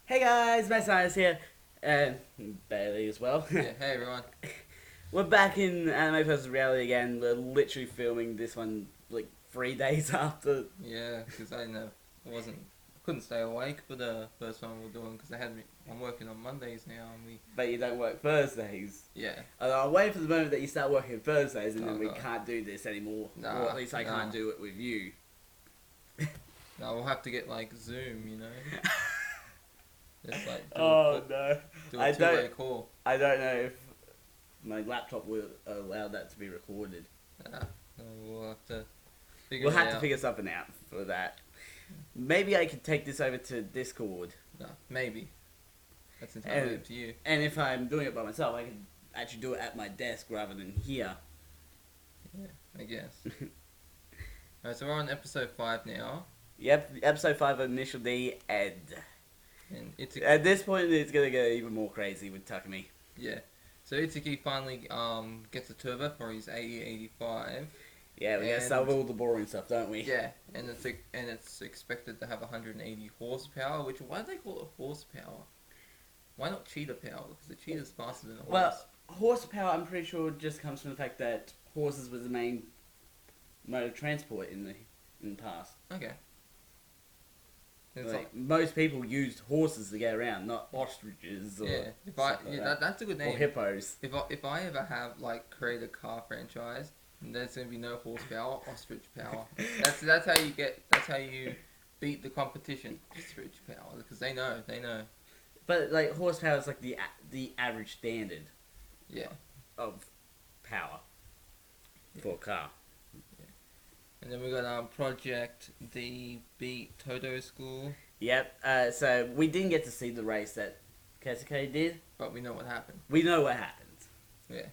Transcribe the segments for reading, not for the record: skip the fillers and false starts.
Hey guys, Matt Science here, and Bailey as well. Yeah, hey everyone. We're back in Anime vs. Reality again. We're literally filming this one like 3 days after. Yeah, because I couldn't stay awake for the first one we're doing because I'm working on Mondays now and But you don't work Thursdays. yeah. I'll wait for the moment that you start working Thursdays, and then Oh we god. can't do this anymore. Or Nah, at least I can't do it with you. No, we'll have to get like Zoom, just like Oh no, do I a two-way don't. call. I don't know if my laptop will allow that to be recorded. Nah, no, we'll have to figure We'll it have out. to figure something out for that. Maybe I could take this over to Discord. No, maybe. That's entirely up to you. And if I'm doing it by myself, I can actually do it at my desk rather than here. Yeah, I guess. Alright, so we're on episode 5 now. Yep, episode 5 of Initial D and... And At this point, it's going to get even more crazy with Takumi. yeah. So Itsuki finally gets a turbo for his AE85. Yeah, we got to start with all the boring stuff, don't we? Yeah, and it's expected to have 180 horsepower. Which why do they call it horsepower? Why not cheetah power? Because the cheetah's faster than a horse. Well, horsepower, I'm pretty sure, just comes from the fact that horses was the main mode of transport in the past. Okay. It's Like, most people used horses to get around, not ostriches or that's a good or name. hippos. If I ever have create a car franchise, there's gonna be no horsepower, ostrich power. That's how you beat the competition. Ostrich power, because they know. But like horsepower is like the average standard Yeah. of power for a car. And then we got Project the Beat Toto School, Yep. So we didn't get to see the race that Keisuke did. but we know what happened. We know what happened. Yeah.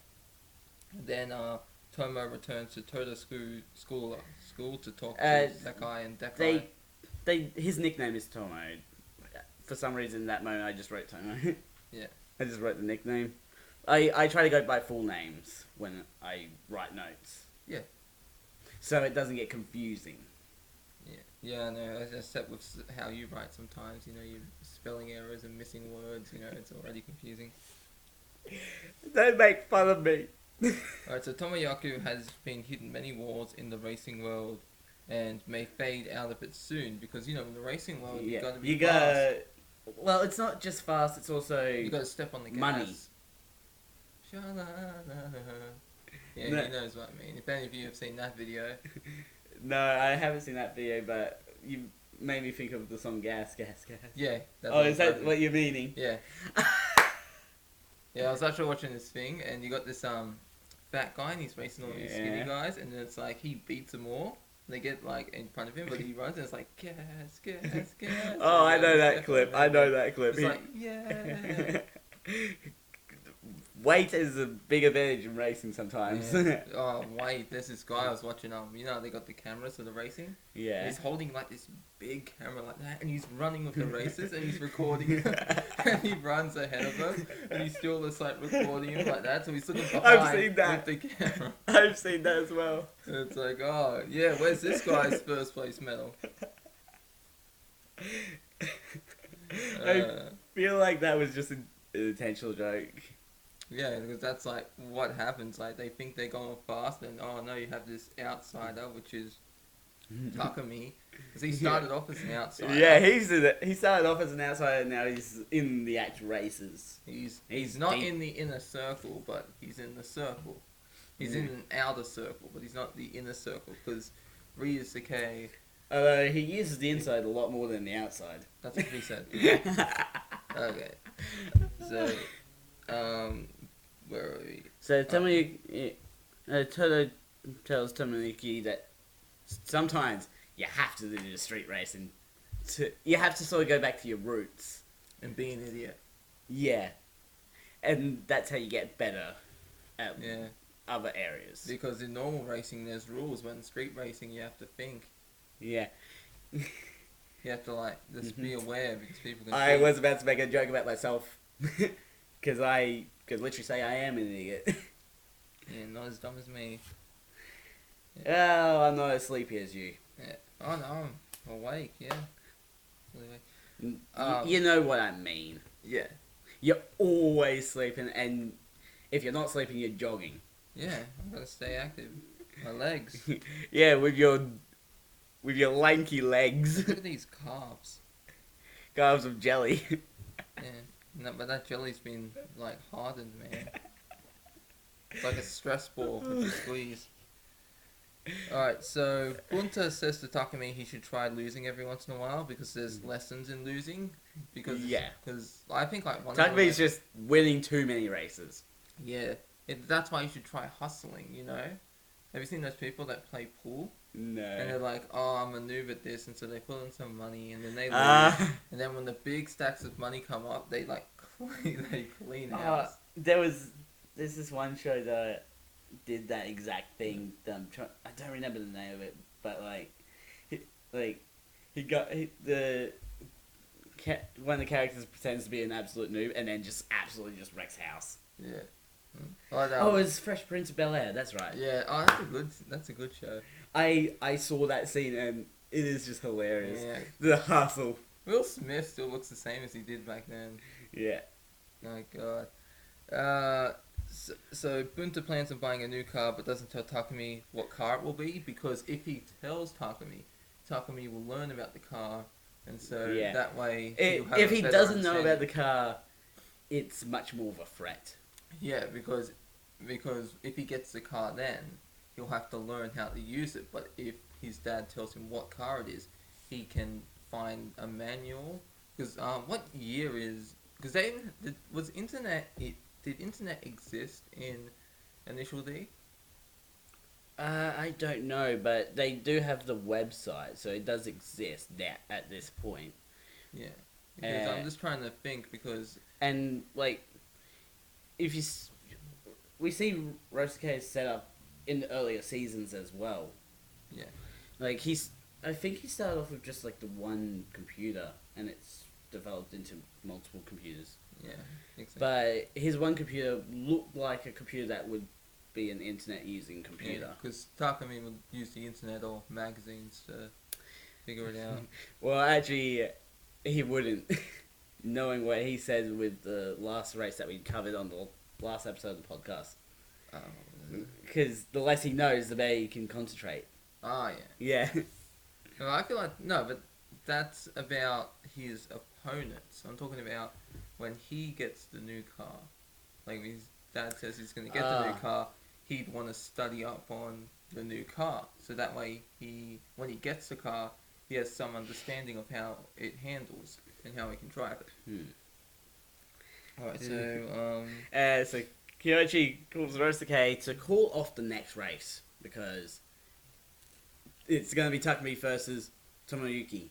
And then Tomo returns to Toto school to talk to Sakai and Dekai. His nickname is Tomo. For some reason, that moment I just wrote Tomo. Yeah. I just wrote the nickname. I try to go by full names when I write notes. Yeah. So it doesn't get confusing. Yeah, no, except with how you write sometimes, your spelling errors and missing words, it's already confusing. Don't make fun of me. Alright, so Tomoyaku has been hit in many wars in the racing world and may fade out of it soon because, in the racing world, you gotta be fast. Well, it's not just fast, it's also... You gotta step on the gas. Money. Yeah, No. he knows what I mean. If any of you have seen that video. No, I haven't seen that video, but you made me think of the song Gas, Gas, Gas. Yeah. Oh, is that what you're meaning? Yeah. Yeah, I was actually watching this thing, and you got this fat guy, and he's racing all these skinny guys, and then it's like he beats them all. They get in front of him, but he runs, and it's like gas, gas, gas. Oh, I know that clip. I know that clip. It's like yeah. Weight is a big advantage in racing sometimes. Yeah. Oh wait, there's this guy I was watching. They got the cameras for the racing. Yeah. He's holding this big camera like that, and he's running with the races, and he's recording, and he runs ahead of them, and he's still just recording him like that. So he's looking behind I've seen that. with the camera. I've seen that as well. And it's like, oh yeah, where's this guy's first place medal? I feel like that was just an intentional joke. Yeah, because that's what happens. They think they're going fast, and oh no, you have this outsider, which is Takumi, because he started off as an outsider. Yeah, he started off as an outsider, and now he's in the actual races. He's not deep. in the inner circle, but he's in the circle. He's in an outer circle, but he's not the inner circle, because Ryusuke... Although he uses the inside a lot more than the outside. That's what he said. Okay. So, where are we? So Toto tells Tomoyuki that sometimes you have to do the street racing. You have to sort of go back to your roots. And be an idiot. Yeah. And that's how you get better at other areas. Because in normal racing there's rules, but in street racing you have to think. Yeah. You have to just be aware because people can I was about to make a joke about myself. Because I could literally say I am an idiot. Yeah, not as dumb as me. Oh, I'm not as sleepy as you. Yeah. Oh no, I'm awake, yeah. Anyway. You know what I mean. Yeah. You're always sleeping, and if you're not sleeping, you're jogging. Yeah, I'm gonna stay active. My legs. Yeah, with your lanky legs, Look at these calves. calves of jelly. Yeah. No, but that jelly's been like hardened, man. It's like a stress ball with you squeeze. Alright, so Bunta says to Takumi he should try losing every once in a while because there's lessons in losing. Because I think like one of the Takumi's just winning too many races. yeah, that's why you should try hustling. You know, have you seen those people that play pool No. and they're like, oh, I'm a noob at this, and so they put in some money and then they lose, and then when the big stacks of money come up, they like clean house. There's this one show that did that exact thing. I don't remember the name of it, but one of the characters pretends to be an absolute noob and then just absolutely just wrecks house. Yeah. Oh, it's Fresh Prince of Bel-Air. That's right. Yeah. Oh, that's a good show. I saw that scene and it is just hilarious. Yeah. The hustle. Will Smith still looks the same as he did back then. Yeah. Oh god. So Bunta plans on buying a new car but doesn't tell Takumi what car it will be because if he tells Takumi will learn about the car, and so that way if he doesn't know about the car, it's much more of a threat. Yeah, because if he gets the car then he'll have to learn how to use it, but if his dad tells him what car it is, he can find a manual. Because what year is... Because did internet exist in Initial D? I don't know, but they do have the website, so it does exist there at this point. Yeah. Because I'm just trying to think because... And, like, if you... We see Rosuke's set up in the earlier seasons as well. Yeah. Like, I think he started off with just, like, the one computer, and it's developed into multiple computers. Yeah, exactly. But his one computer looked like a computer that would be an internet-using computer. Because Takumi would use the internet or magazines to figure it out. Well, actually, he wouldn't. Knowing what he said with the last race that we covered on the last episode of the podcast. Because the less he knows, the better he can concentrate. Oh, yeah. Yeah. Well, I feel like... No, but that's about his opponents. I'm talking about when he gets the new car. Like, his dad says he's going to get the new car, he'd want to study up on the new car. So that way, when he gets the car, he has some understanding of how it handles and how he can drive it. Alright, so Kyoichi calls Rosuke to call off the next race because it's going to be Takumi versus Tomoyuki.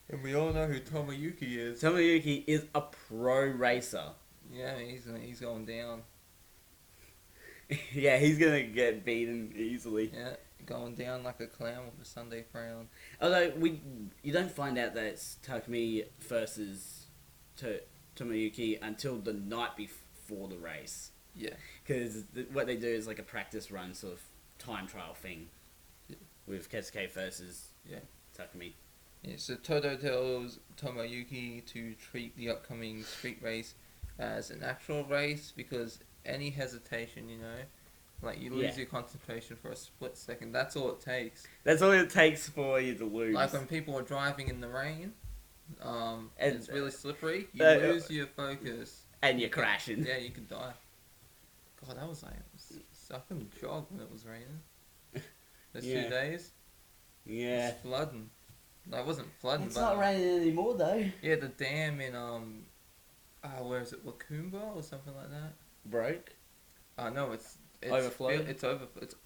And we all know who Tomoyuki is. Tomoyuki is a pro racer. Yeah, he's going down. Yeah, he's going to get beaten easily. Yeah, going down like a clown with a Sunday frown. Although you don't find out that it's Takumi versus Tomoyuki until the night before the race. Yeah. Because what they do is like a practice run sort of time trial thing with Keisuke versus Takumi. Yeah, so Todo tells Tomoyuki to treat the upcoming street race as an actual race because any hesitation, like you lose your concentration for a split second. That's all it takes. That's all it takes for you to lose. Like when people are driving in the rain, and it's really slippery, you lose your focus. And you're crashing. Yeah, you could die. God, that was like... I couldn't jog when it was raining. Those 2 days. Yeah. It was flooding. No, it wasn't flooding. It's not raining anymore though. Yeah, the dam in where is it, Wakumba or something like that? Broke. No, it's overflowed. It's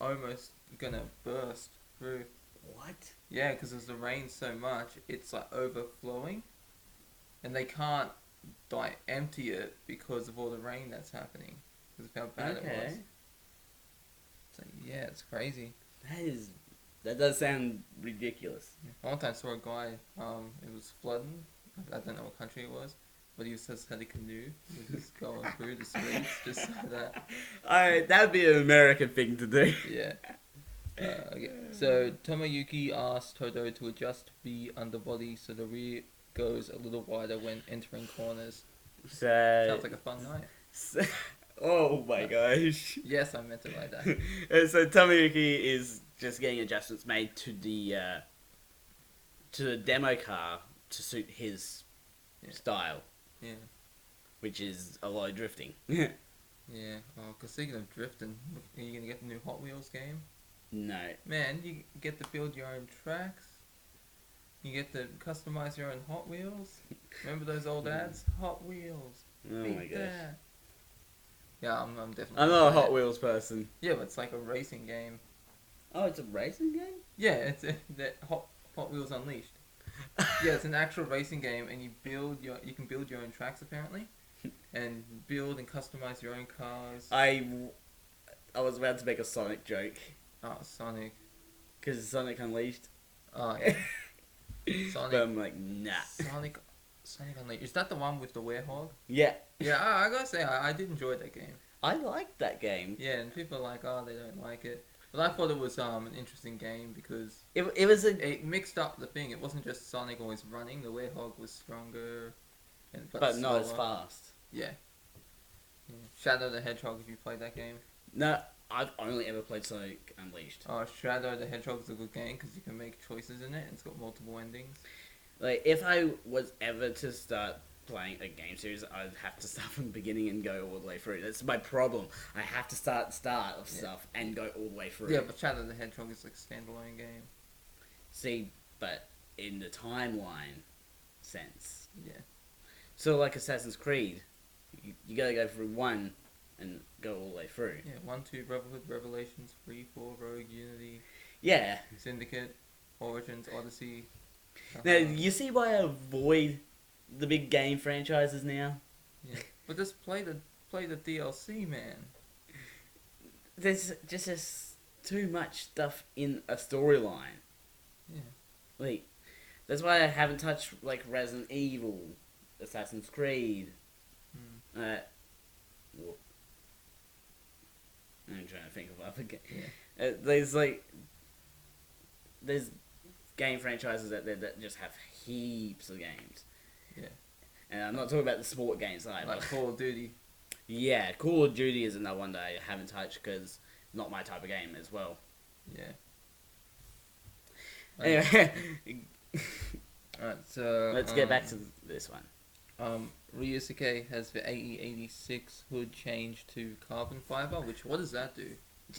almost gonna burst through. What? Yeah, because there's the rain so much, it's like overflowing, and they can't like empty it because of all the rain that's happening. Because of how bad it was. So yeah, it's crazy. That does sound ridiculous. One time I saw a guy, it was flooding. I don't know what country it was, but he just had a canoe. He was just going through the streets just so that. That'd be an American thing to do. Yeah. Okay. So Tomoyuki asks Todo to adjust the underbody so the goes a little wider when entering corners. So, Sounds like a fun night. oh my gosh. Yes, I meant it like that. So Tomoyuki is just getting adjustments made to the demo car to suit his style, Yeah. which is a lot of drifting. Yeah. Oh, because speaking of drifting, are you gonna get the new Hot Wheels game? No. Man, you get to build your own tracks. You get to customize your own Hot Wheels. Remember those old ads? Hot Wheels. Oh Beat my gosh. that. Yeah, I'm definitely. I'm not a gonna play Hot it. Wheels person. Yeah, but it's like a racing game. Oh, it's a racing game? Yeah, it's the Hot Wheels Unleashed. Yeah, it's an actual racing game, and you can build your own tracks apparently, and build and customize your own cars. I was about to make a Sonic joke. Oh, Sonic. Because Sonic Unleashed. Oh, yeah. But Sonic. I'm like, nah. Sonic Unleashed. Is that the one with the werewolf? Yeah. Yeah, I gotta say, I did enjoy that game. I liked that game. Yeah, and people are like, oh, they don't like it. But I thought it was an interesting game because It was a... it mixed up the thing. It wasn't just Sonic always running. The werewolf was stronger, But not as slower. fast. Yeah. Shadow the Hedgehog, if you played that game. No, I've only ever played Sonic Unleashed. Oh, Shadow the Hedgehog is a good game because you can make choices in it and it's got multiple endings. Like, if I was ever to start playing a game series, I'd have to start from the beginning and go all the way through. That's my problem. I have to start of stuff and go all the way through. Yeah, but Shadow the Hedgehog is like a standalone game. See, but in the timeline sense. Yeah. So, like Assassin's Creed, you gotta go through one and go all the way through. Yeah, 1, 2, Brotherhood, Revelations, 3, 4, Rogue, Unity, Yeah. Syndicate, Origins, Odyssey. Now, you see why I avoid the big game franchises now? Yeah. But just play the DLC, man. There's just too much stuff in a storyline. Yeah. Like, that's why I haven't touched, like, Resident Evil, Assassin's Creed. Mm. Well, I'm trying to think of other games. Yeah. There's game franchises out there that just have heaps of games. Yeah. And I'm not talking about the sport games either. Like Call of Duty. Yeah, Call of Duty is another one that I haven't touched because not my type of game as well. Yeah. Anyway, Alright, so let's get back to this one. Ryusuke has the AE86 hood changed to carbon fiber, what does that do?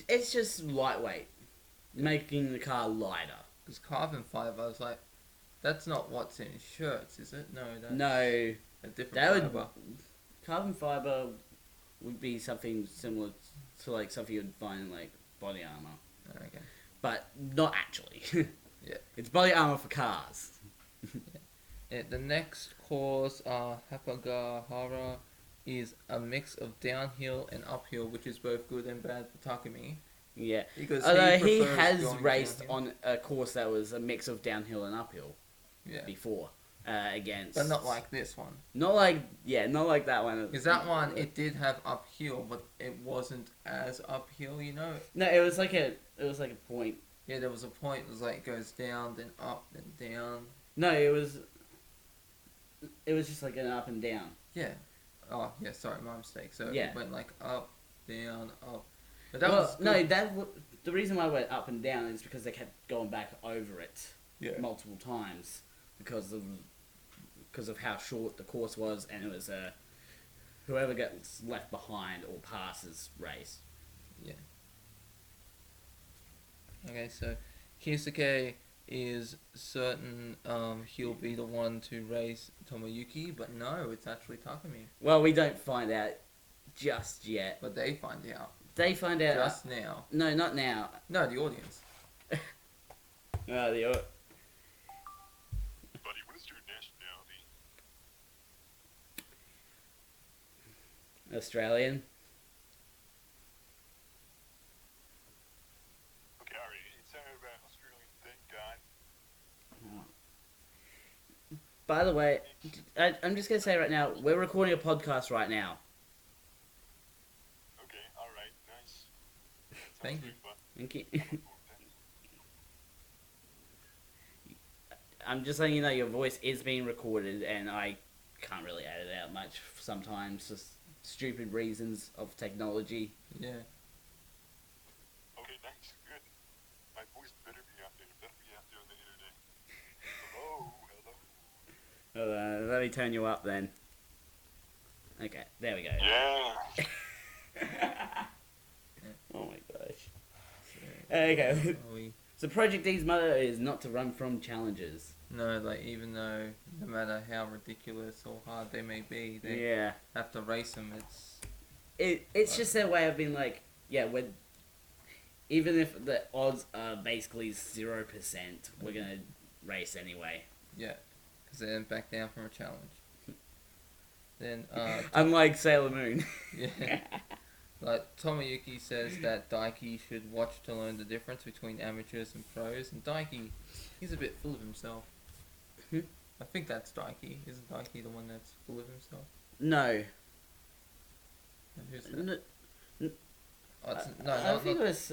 It's just lightweight, making the car lighter. Because carbon fiber is like, that's not what's in shirts, is it? No, that's No, a different that fiber. carbon fiber would be something similar to like something you'd find in like body armor, Okay. but not actually. Yeah. It's body armor for cars. Yeah, the next course, Hapagahara, is a mix of downhill and uphill, which is both good and bad for Takumi. Yeah, Because although he prefers has going raced downhill. on a course that was a mix of downhill and uphill Yeah. before, against. But not like this one. Not like that one. Because that one, it did have uphill, but it wasn't as uphill, you know? No, it was like a point. Yeah, there was a point, it was like, it goes down, then up, then down. No, it was just like an up and down. Yeah. Oh, yeah, sorry, my mistake. So Yeah. it went like up, down, up. But the reason why it went up and down is because they kept going back over it multiple times because of how short the course was, and it was whoever gets left behind or passes race. Yeah. Okay, so Kisuke is certain he'll be the one to race Tomoyuki, but no, it's actually Takumi. Well, we don't find out just yet. But they find out. They find out Just now. No, not now. No, the audience. The Buddy, what is your nationality? Australian. Okay, alright. It's about Australian, thank God. By the way, I'm just gonna say right now, we're recording a podcast right now. Okay, alright, nice. Thank you. Thank you. I'm just letting you know your voice is being recorded, and I can't really edit out much sometimes, just stupid reasons of technology. Yeah. Okay, thanks. Good. My voice better be out there. It better be out there on the internet. Hello, hello. Hold on, let me turn you up then. Okay, there we go. Yeah. Oh my gosh. Okay. We, So Project D's motto is not to run from challenges. no, like, even though, no matter how ridiculous or hard they may be, they Yeah. have to race them. It's just their way of being like, yeah, even if the odds are basically 0%, we're gonna race anyway. Yeah, because they didn't back down from a challenge. Then, Unlike Sailor Moon. yeah. Like, Tomoyuki says that Daiki should watch to learn the difference between amateurs and pros, and Daiki, he's a bit full of himself. Hmm? I think that's Daiki. Isn't Daiki the one that's full of himself? No. And who's that? No, I think it was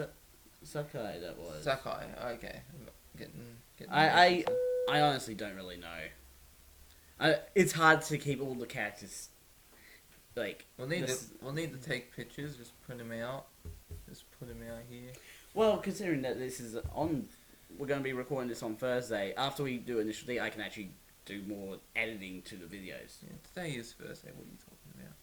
Sakai that was. Sakai. Okay. I'm getting I honestly don't really know. It's hard to keep all the characters like. We'll need to take pictures. Just print them out. Just put them out here. Well, considering that this is we're going to be recording this on Thursday. After we do Initial D, I can actually do more editing to the videos. Yeah, today is Thursday. What are you talking about?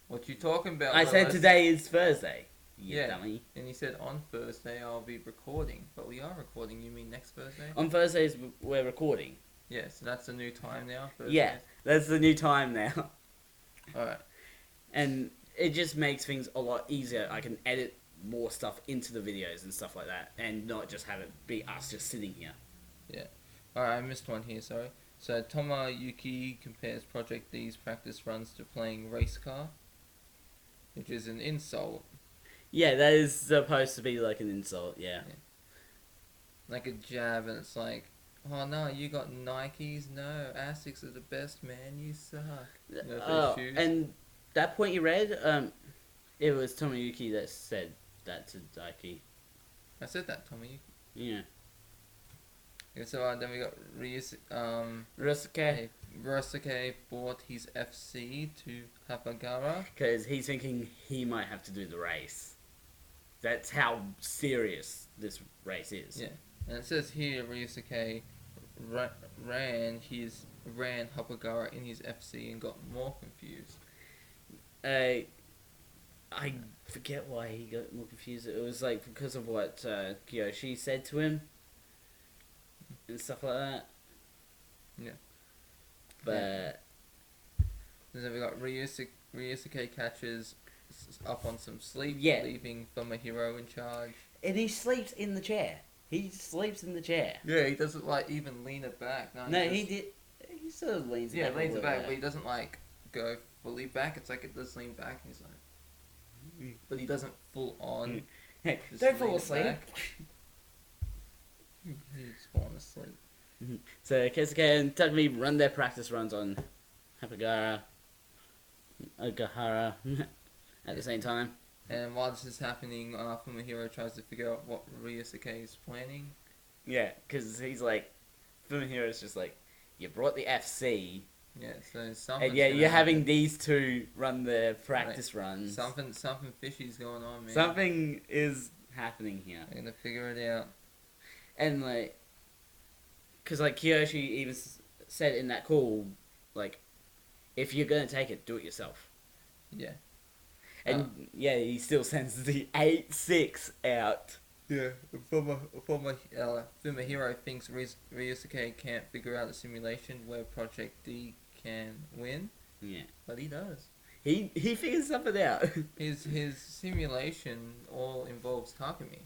What you talking about? I said today is Thursday. You Yeah. dummy. And you said on Thursday I'll be recording, but we are recording. You mean next Thursday? On Thursdays we're recording. Yeah, so that's the new time now. Thursdays. Yeah, that's the new time now. All right. And it just makes things a lot easier. I can edit more stuff into the videos and stuff like that, and not just have it be us just sitting here. All right, I missed one here. Sorry. So Tomoyuki compares Project D's practice runs to playing race car, which is an insult. Yeah, that is supposed to be like an insult. Yeah. Like a jab, and it's like, oh no, you got Nikes? No, Asics are the best, man. You suck. You know, those shoes. And that point you read, it was Tomoyuki that said that to Daiki. I said that, Tomoyuki. Yeah. Okay, so then we got Ryusuke. Ryusuke bought his FC to Hapagara. Because he's thinking he might have to do the race. That's how serious this race is. Yeah, and it says here Ryusuke ran Hapagara in his FC and got more confused. I forget why he got more confused. It was like because of what Kyoshi said to him and stuff like that. Yeah. But And then we got Ryusuke catches up on some sleep, Yeah. leaving Tomohiro in charge. and he sleeps in the chair. He sleeps in the chair. Yeah, he doesn't like even lean it back. No, he did. He sort of leans. Yeah, back a leans it little back, bit. but he doesn't like go fully back. It's like it does lean back, and he's like, but he doesn't full on. Hey, Just don't fall lean it asleep. back. He's falling asleep. So Keisuke and Takumi run their practice runs on Hapagara, Ogahara at the same time. And while this is happening, Fumihiro tries to figure out what Ryusuke is planning. Yeah, because he's like, Fumihiro's just like, you brought the FC, Yeah, so something. and yeah, you're having these two run their practice runs. Something fishy's going on, man. Something is happening here. I'm gonna figure it out. And like, because like Kyoshi even said in that call, like, if you're gonna take it, do it yourself. Yeah. And yeah, he still sends the 8-6 out. Yeah, Fumihiro thinks Ryusuke can't figure out a simulation where Project D can win, Yeah, but he does. he figures something out. His simulation all involves Takumi,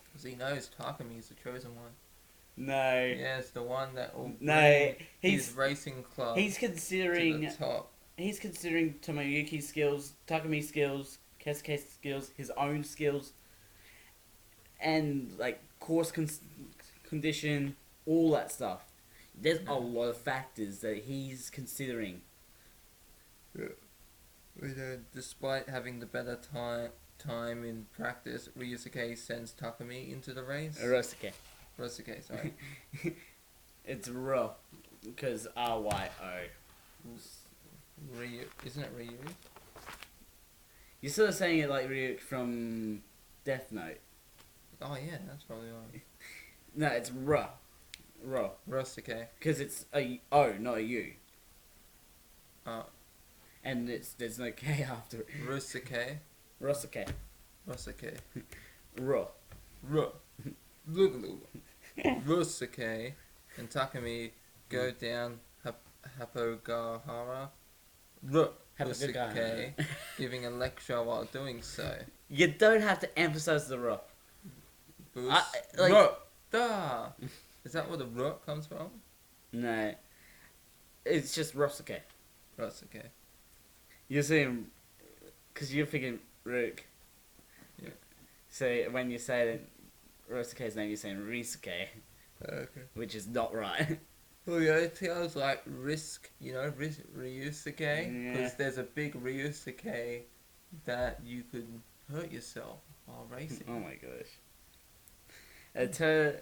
because he knows Takumi is the chosen one. No. Yes, the one that will No, bring he's his racing club he's considering to the top. he's considering Tomoyuki's skills, Takumi's skills, Keisuke's skills, his own skills, and like course condition, all that stuff. There's a lot of factors that he's considering. Despite having the better time in practice, Ryusuke sends Takumi into the race. Ryusuke. Rosuke, sorry. It's Ro, because RYO. Ryu, isn't it Ryu? You're sort of saying it like Ryuk from Death Note. Oh yeah, that's probably right. No, it's Ro. Ro. Rosuke. Because it's a O, not a U. Oh, And there's no K after it. Rosuke. Rosuke. Rosuke. Ro. Ro. Rosuke and Takumi go down Hapogahara. Rosuke giving a lecture while doing so. You don't have to emphasize the Ro. Boost. Like- Ro. Da. Is that where the ro comes from? No. It's just Rosuke. Rosuke. You're saying... Because you're thinking Rook. Yeah. So when you say Rosuke's name, you're saying Risuke, Okay. which is not right. Well, yeah, it feels like Risk, you know, Ryusuke, Yeah. because there's a big Ryusuke that you could hurt yourself while racing. Oh my gosh. So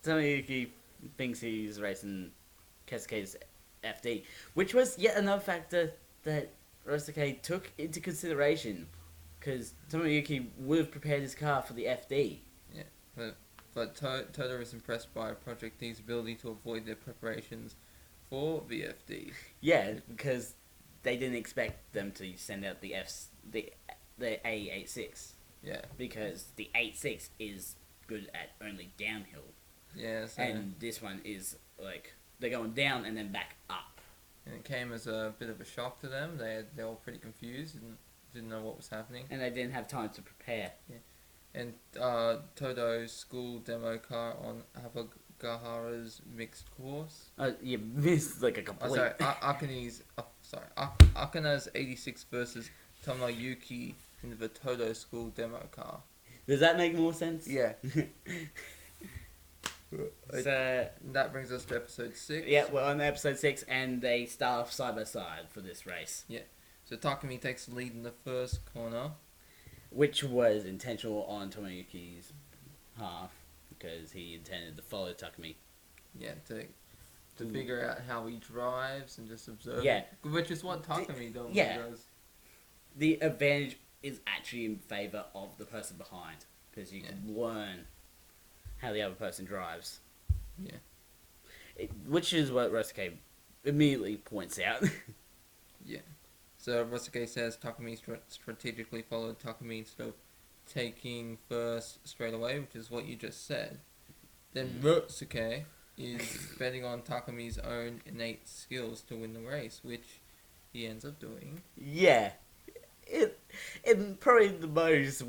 Tomoyuki thinks he's racing Keisuke's FD, which was yet another factor that Rosuke took into consideration, because Tomoyuki would have prepared his car for the FD. But Toto is impressed by Project D's ability to avoid their preparations for VFD. Yeah, because they didn't expect them to send out the A86, Yeah. because the 86 is good at only downhill, Yeah, so, and this one is like they're going down and then back up. and it came as a bit of a shock to them. They were pretty confused and didn't know what was happening. And they didn't have time to prepare. And Toto's school demo car on Hapagahara's mixed course. You missed like a Oh, complete. sorry, Akana's 86 versus Tomoyuki in the Toto school demo car. Does that make more sense? Yeah. So That brings us to episode 6. yeah, we're on episode 6, and they start off side by side for this race, So Takumi takes the lead in the first corner. which was intentional on Tomoyuki's half, because he intended to follow Takumi. Yeah, to figure out how he drives and just observe. Yeah. it, which is what Takumi normally yeah. does. The advantage is actually in favour of the person behind, because you can learn how the other person drives. Yeah. Which is what Rosuke immediately points out. Yeah. So Rosuke says Takumi strategically followed Takumi instead of taking first straight away, which is what you just said. Then Rosuke is betting on Takumi's own innate skills to win the race, which he ends up doing. Yeah. In probably the most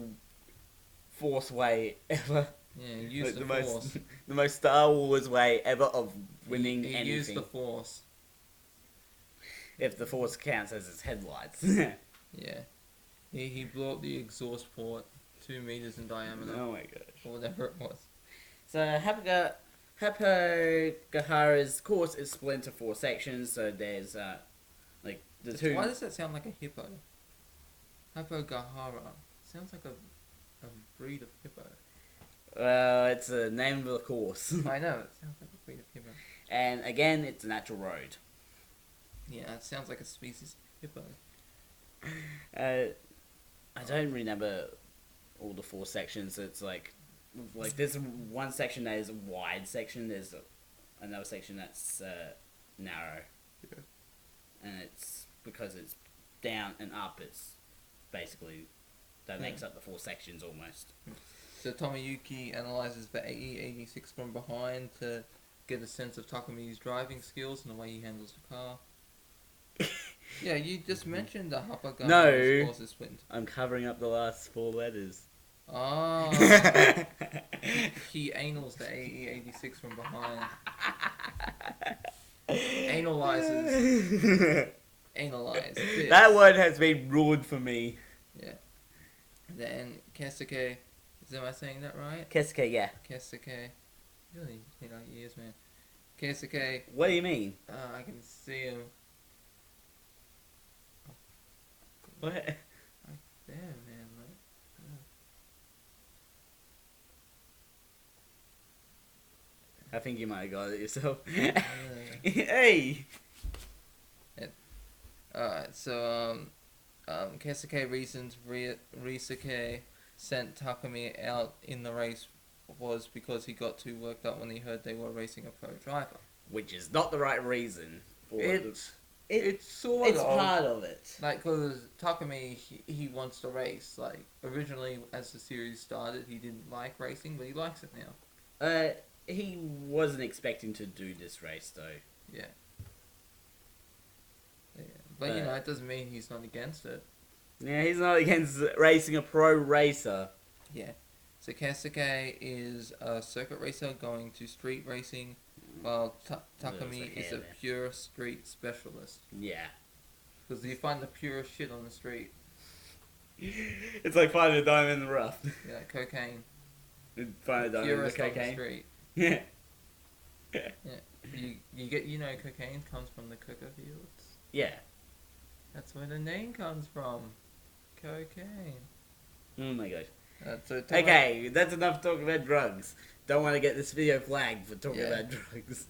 forced way ever. Yeah, he used Like the force. the most Star Wars way ever of winning He anything. used the force. If the force counts as its headlights. Yeah. He blew up the exhaust port 2 meters in diameter. Oh my gosh. Or whatever it was. So Hapagahara's course is split into 4 sections. So there's like the two. Why does that sound like a hippo? Hapagahara. Sounds like a breed of hippo. It's the name of the course, I know, it sounds like a breed of hippo. and again, it's a natural road. Yeah, it sounds like a species of hippo. I don't remember all the 4 sections. It's like there's one section that is a wide section. There's another section that's narrow, and it's because it's down and up. It's basically that makes up the 4 sections almost. So Tomoyuki analyzes the AE86 from behind to get a sense of Takumi's driving skills and the way he handles the car. Yeah, you just mentioned the Hapagahara's No. course is split. I'm covering up the last 4 letters. Oh. He anals the AE86 from behind. Analyzes. Analyze. This. That one has been ruined for me. Yeah. Then Keisuke. Am I saying that right? Keisuke, yeah. Keisuke. Really hit our ears, man. Keisuke. What do you mean? I can see him. What? There, man. Like, I think you might have got it yourself. Hey! Alright, so, Keisuke reasons Risuke sent Takumi out in the race was because he got too worked up when he heard they were racing a pro driver. Which is not the right reason. For It's sort it's of. part of it. Like, because Takumi, he wants to race. Like, originally, as the series started, he didn't like racing, but he likes it now. He wasn't expecting to do this race, though. Yeah. But, you know, it doesn't mean he's not against it. Yeah, he's not against racing a pro racer. Yeah. So Keisuke is a circuit racer going to street racing, while Takumi is a pure street specialist. Yeah. Because you find the purest shit on the street. It's like finding a diamond in the rough. Yeah, cocaine. Find a diamond in the Purest on the cocaine. street. Yeah. Yeah. You know cocaine comes from the coca fields. Yeah. That's where the name comes from. Cocaine. Oh my gosh. So Okay, that's enough talking about drugs. Don't want to get this video flagged for talking about drugs.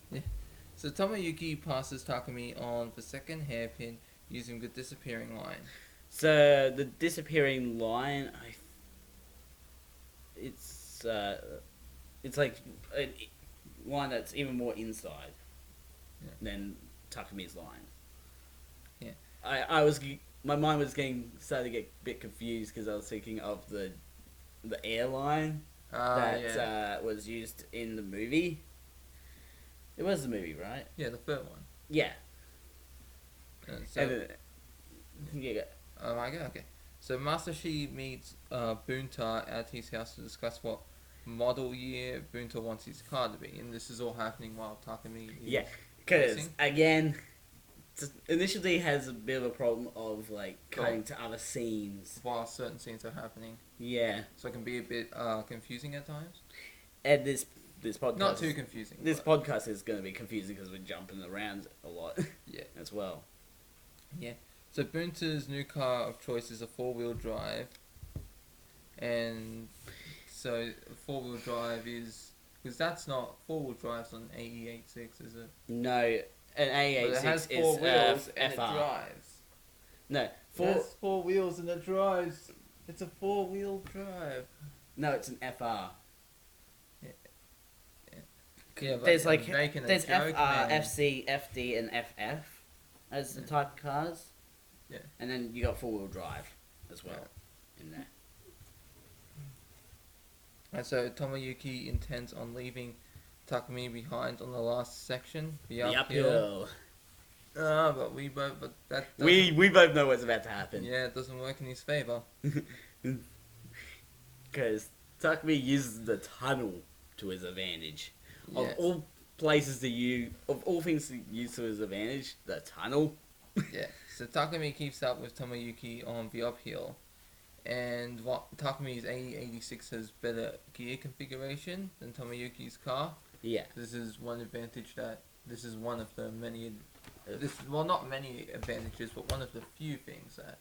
So Tomoyuki passes Takumi on the second hairpin using the disappearing line. So the disappearing line, it's like a line that's even more inside than Takumi's line. Yeah. My mind was starting to get a bit confused because I was thinking of the airline that was used in the movie. It was the movie, right? Yeah, the third one. Yeah. So, And then, oh my god, okay. So Masashi meets Bunta at his house to discuss what model year Bunta wants his car to be, and this is all happening while Takumi is because racing. again, Initial D has a bit of a problem of like cutting to other scenes while certain scenes are happening. Yeah. So it can be a bit confusing at times. And this podcast, not too confusing. This podcast is going to be confusing because we're jumping around a lot. Yeah. As well. Yeah. So Bunta's new car of choice is a 4-wheel drive, and so 4-wheel drive is because that's not 4-wheel drives on AE86, is it? No. An A86 it has is 4 wheels FR. and it drives. No, It has 4 wheels and it drives. It's a 4-wheel drive. No, it's an FR. Yeah, but there's there's FR, FC, FD, and FF as the type of cars. Yeah. And then you got 4-wheel drive as well in there. And so Tomoyuki intends on leaving Takumi behind on the last section, the uphill. But we both, we both know what's about to happen. Yeah, it doesn't work in his favor. Because Takumi uses the tunnel to his advantage. Yeah. Of all places of all things to use to his advantage, the tunnel. Yeah. So Takumi keeps up with Tomoyuki on the uphill, and Takumi's AE86 has better gear configuration than Tomoyuki's car. Yeah. This is one advantage this is one of the many. Not many advantages, but one of the few things that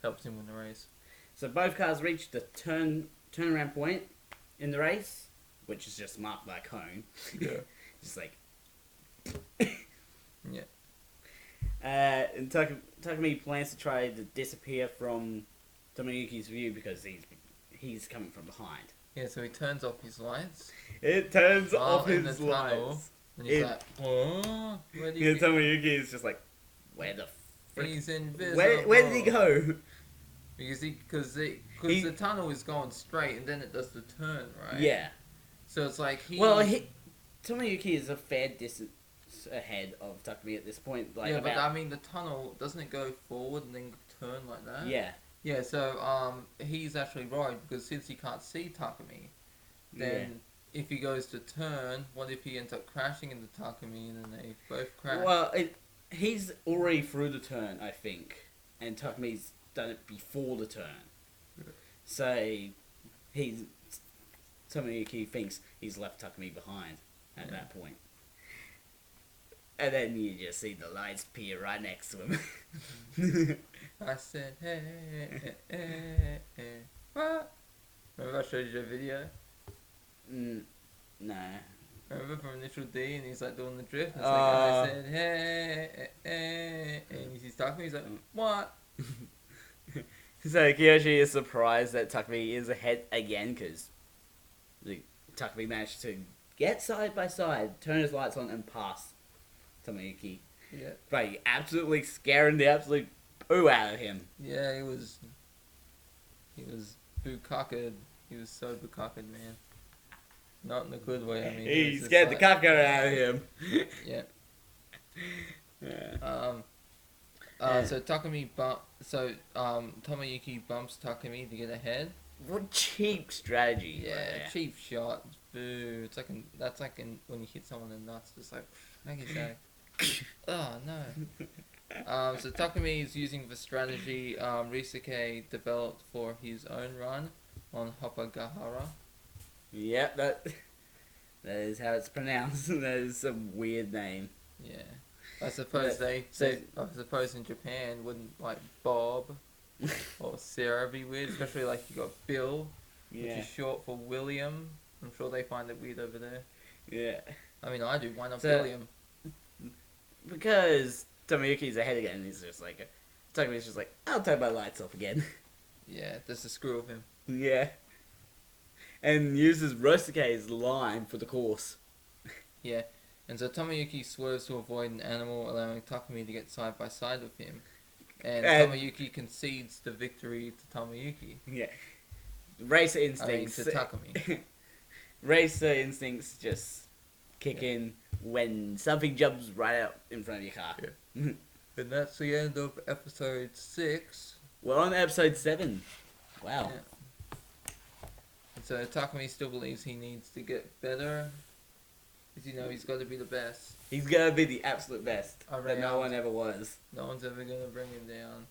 helps him win the race. So both cars reach the turnaround point in the race, which is just marked by a cone. Yeah. Just like. Yeah. And Takumi plans to try to disappear from Tomoyuki's view because he's coming from behind. Yeah, so he turns off his lights. It turns off in his the tunnel, lights. And he's like, oh, where did he go? Tomoyuki is just like, where the frick? He's invisible. Where did he go? Because the tunnel is going straight and then it does the turn, right? Yeah. So it's like Tomoyuki is a fair distance ahead of Takumi at this point. Like but I mean the tunnel, doesn't it go forward and then turn like that? Yeah. Yeah, so he's actually worried because since he can't see Takumi, then if he goes to turn, what if he ends up crashing into Takumi and then they both crash? Well, he's already through the turn, I think, and Takumi's done it before the turn. So Tomoyuki thinks he's left Takumi behind at that point. And then you just see the lights appear right next to him. I said, hey, what? Remember I showed you a video? No. Remember from Initial D, and he's like doing the drift, and it's like, I said, hey, and he's talking, he's like, what? So Kiyoshi is surprised that Takumi is ahead again because Takumi managed to get side by side, turn his lights on, and pass Tomoyuki. Yeah. By absolutely scaring the absolute poo out of him. Yeah, he was bukkake. He was so bukkake, man. Not in a good way, I mean. He scared the caca out of him. Yeah. Yeah. So Tomoyuki bumps Takumi to get ahead. What cheap strategy. Yeah, right cheap shot. Boo. That's like when you hit someone in the nuts, just like, make it say. Oh no. So Takumi is using the strategy Risuke developed for his own run on Hopagahara. Yep, that is how it's pronounced. That is some weird name. Yeah. I suppose I suppose in Japan wouldn't like Bob or Sarah be weird, especially like you got Bill, which is short for William. I'm sure they find it weird over there. Yeah. I mean, I do. Why not So- William? Because Tomoyuki's ahead again, and he's just like, Takumi's just like, I'll turn my lights off again. Yeah, just to screw with him. Yeah. And uses Ryosuke's line for the course. Yeah. And so Tomoyuki swerves to avoid an animal, allowing Takumi to get side by side with him. And Tomoyuki concedes the victory to Tomoyuki. Yeah. Racer I mean, instincts. to Takumi. Racer instincts just kick in when something jumps right out in front of your car. Yeah. And that's the end of episode 6. We're on episode 7. Wow. Yeah. And so Takumi still believes he needs to get better. Because, he's got to be the best. He's gonna be the absolute best that no Around. one ever was. No one's ever going to bring him down.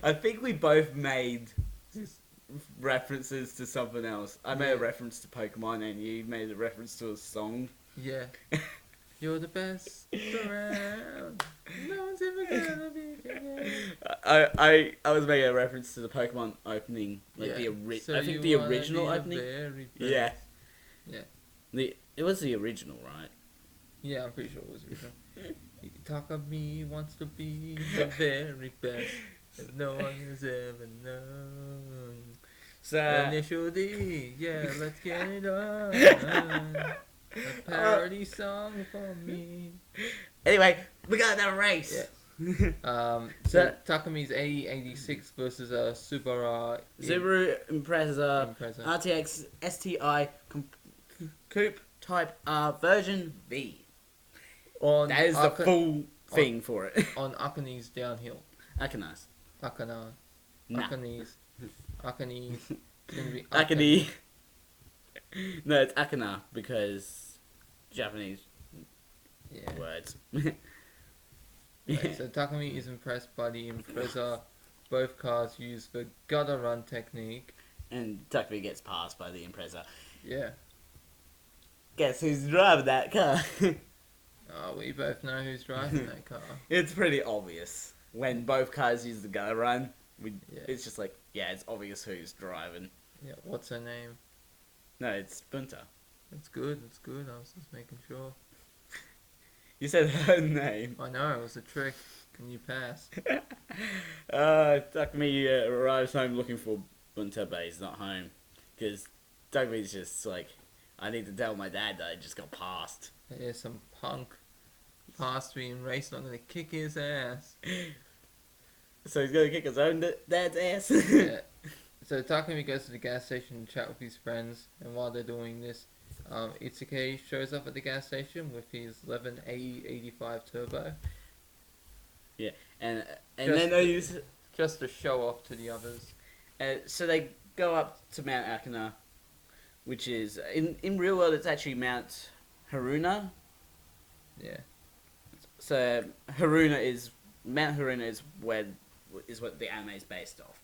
I think we both made references to something else. I made a reference to Pokemon and you made a reference to a song. Yeah. You're the best around. No one's ever gonna be again. I was making a reference to the Pokemon opening, like Yeah. I think the original opening. Yeah. Yeah. It was the original, right? Yeah, I'm pretty sure it was original. Takumi wants to be the very best that no one has ever known. So Initial D, yeah, let's get it on. A parody song for me. anyway, we got another race. Yeah. So Takumi's 8086 versus a Subaru Subaru Impreza Impreza. RTX STI Coupe Type R version V. On That is the full thing for it. on Akane's downhill. Akanas. Akana. Nah. Akane's. Akane's. It's gonna be Akane. No, it's Akana because Japanese Yeah. words. Right, so Takumi is impressed by the Impreza. Both cars use the gutter run technique. And Takumi gets passed by the Impreza. Yeah. Guess who's driving that car? Oh, we both know who's driving that car. It's pretty obvious. When both cars use the gutter run, Yeah. it's just like, yeah, it's obvious who's driving. Yeah, what's her name? No, it's Bunta. It's good, it's good. I was just making sure. You said her name. I know, it was a trick. And you passed. Takumi arrives home looking for Bunta, but he's not home. Because Takumi's just like, I need to tell my dad that I just got passed. There's some punk passed me in race, and I'm gonna kick his ass. So he's gonna kick his own dad's ass? Yeah. So Takumi goes to the gas station to chat with his friends, and while they're doing this, Itsuke shows up at the gas station with his 11A85 turbo. Yeah, and Just then they use... Just to show off to the others. So they go up to Mount Akana, which is... In real world, it's actually Mount Haruna. Yeah. So Haruna is... Mount Haruna is what the anime is based off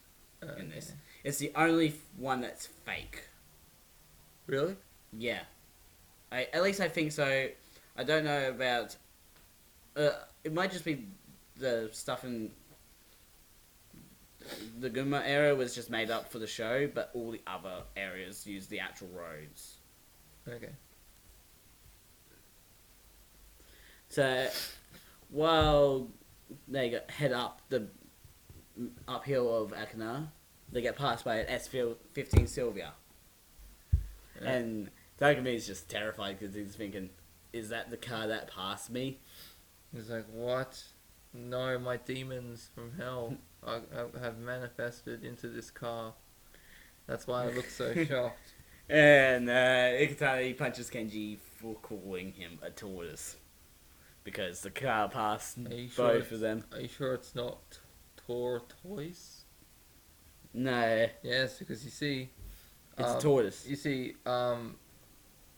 in this. It's the only one that's fake. Really? Yeah. At least I think so. I don't know about... it might just be the stuff in the Gunma area was just made up for the show, but all the other areas use the actual roads. Okay. So, while head up the uphill of Akana, they get passed by an S15 Sylvia. Yeah. And Takumi is just terrified because he's thinking, is that the car that passed me? He's like, what? No, my demons from hell have manifested into this car. That's why I look so shocked. And Ikutani punches Kenji for calling him a tortoise. Because the car passed both of them. Are you sure it's not tortoise? No, Yes, because you see... it's a tortoise. You see,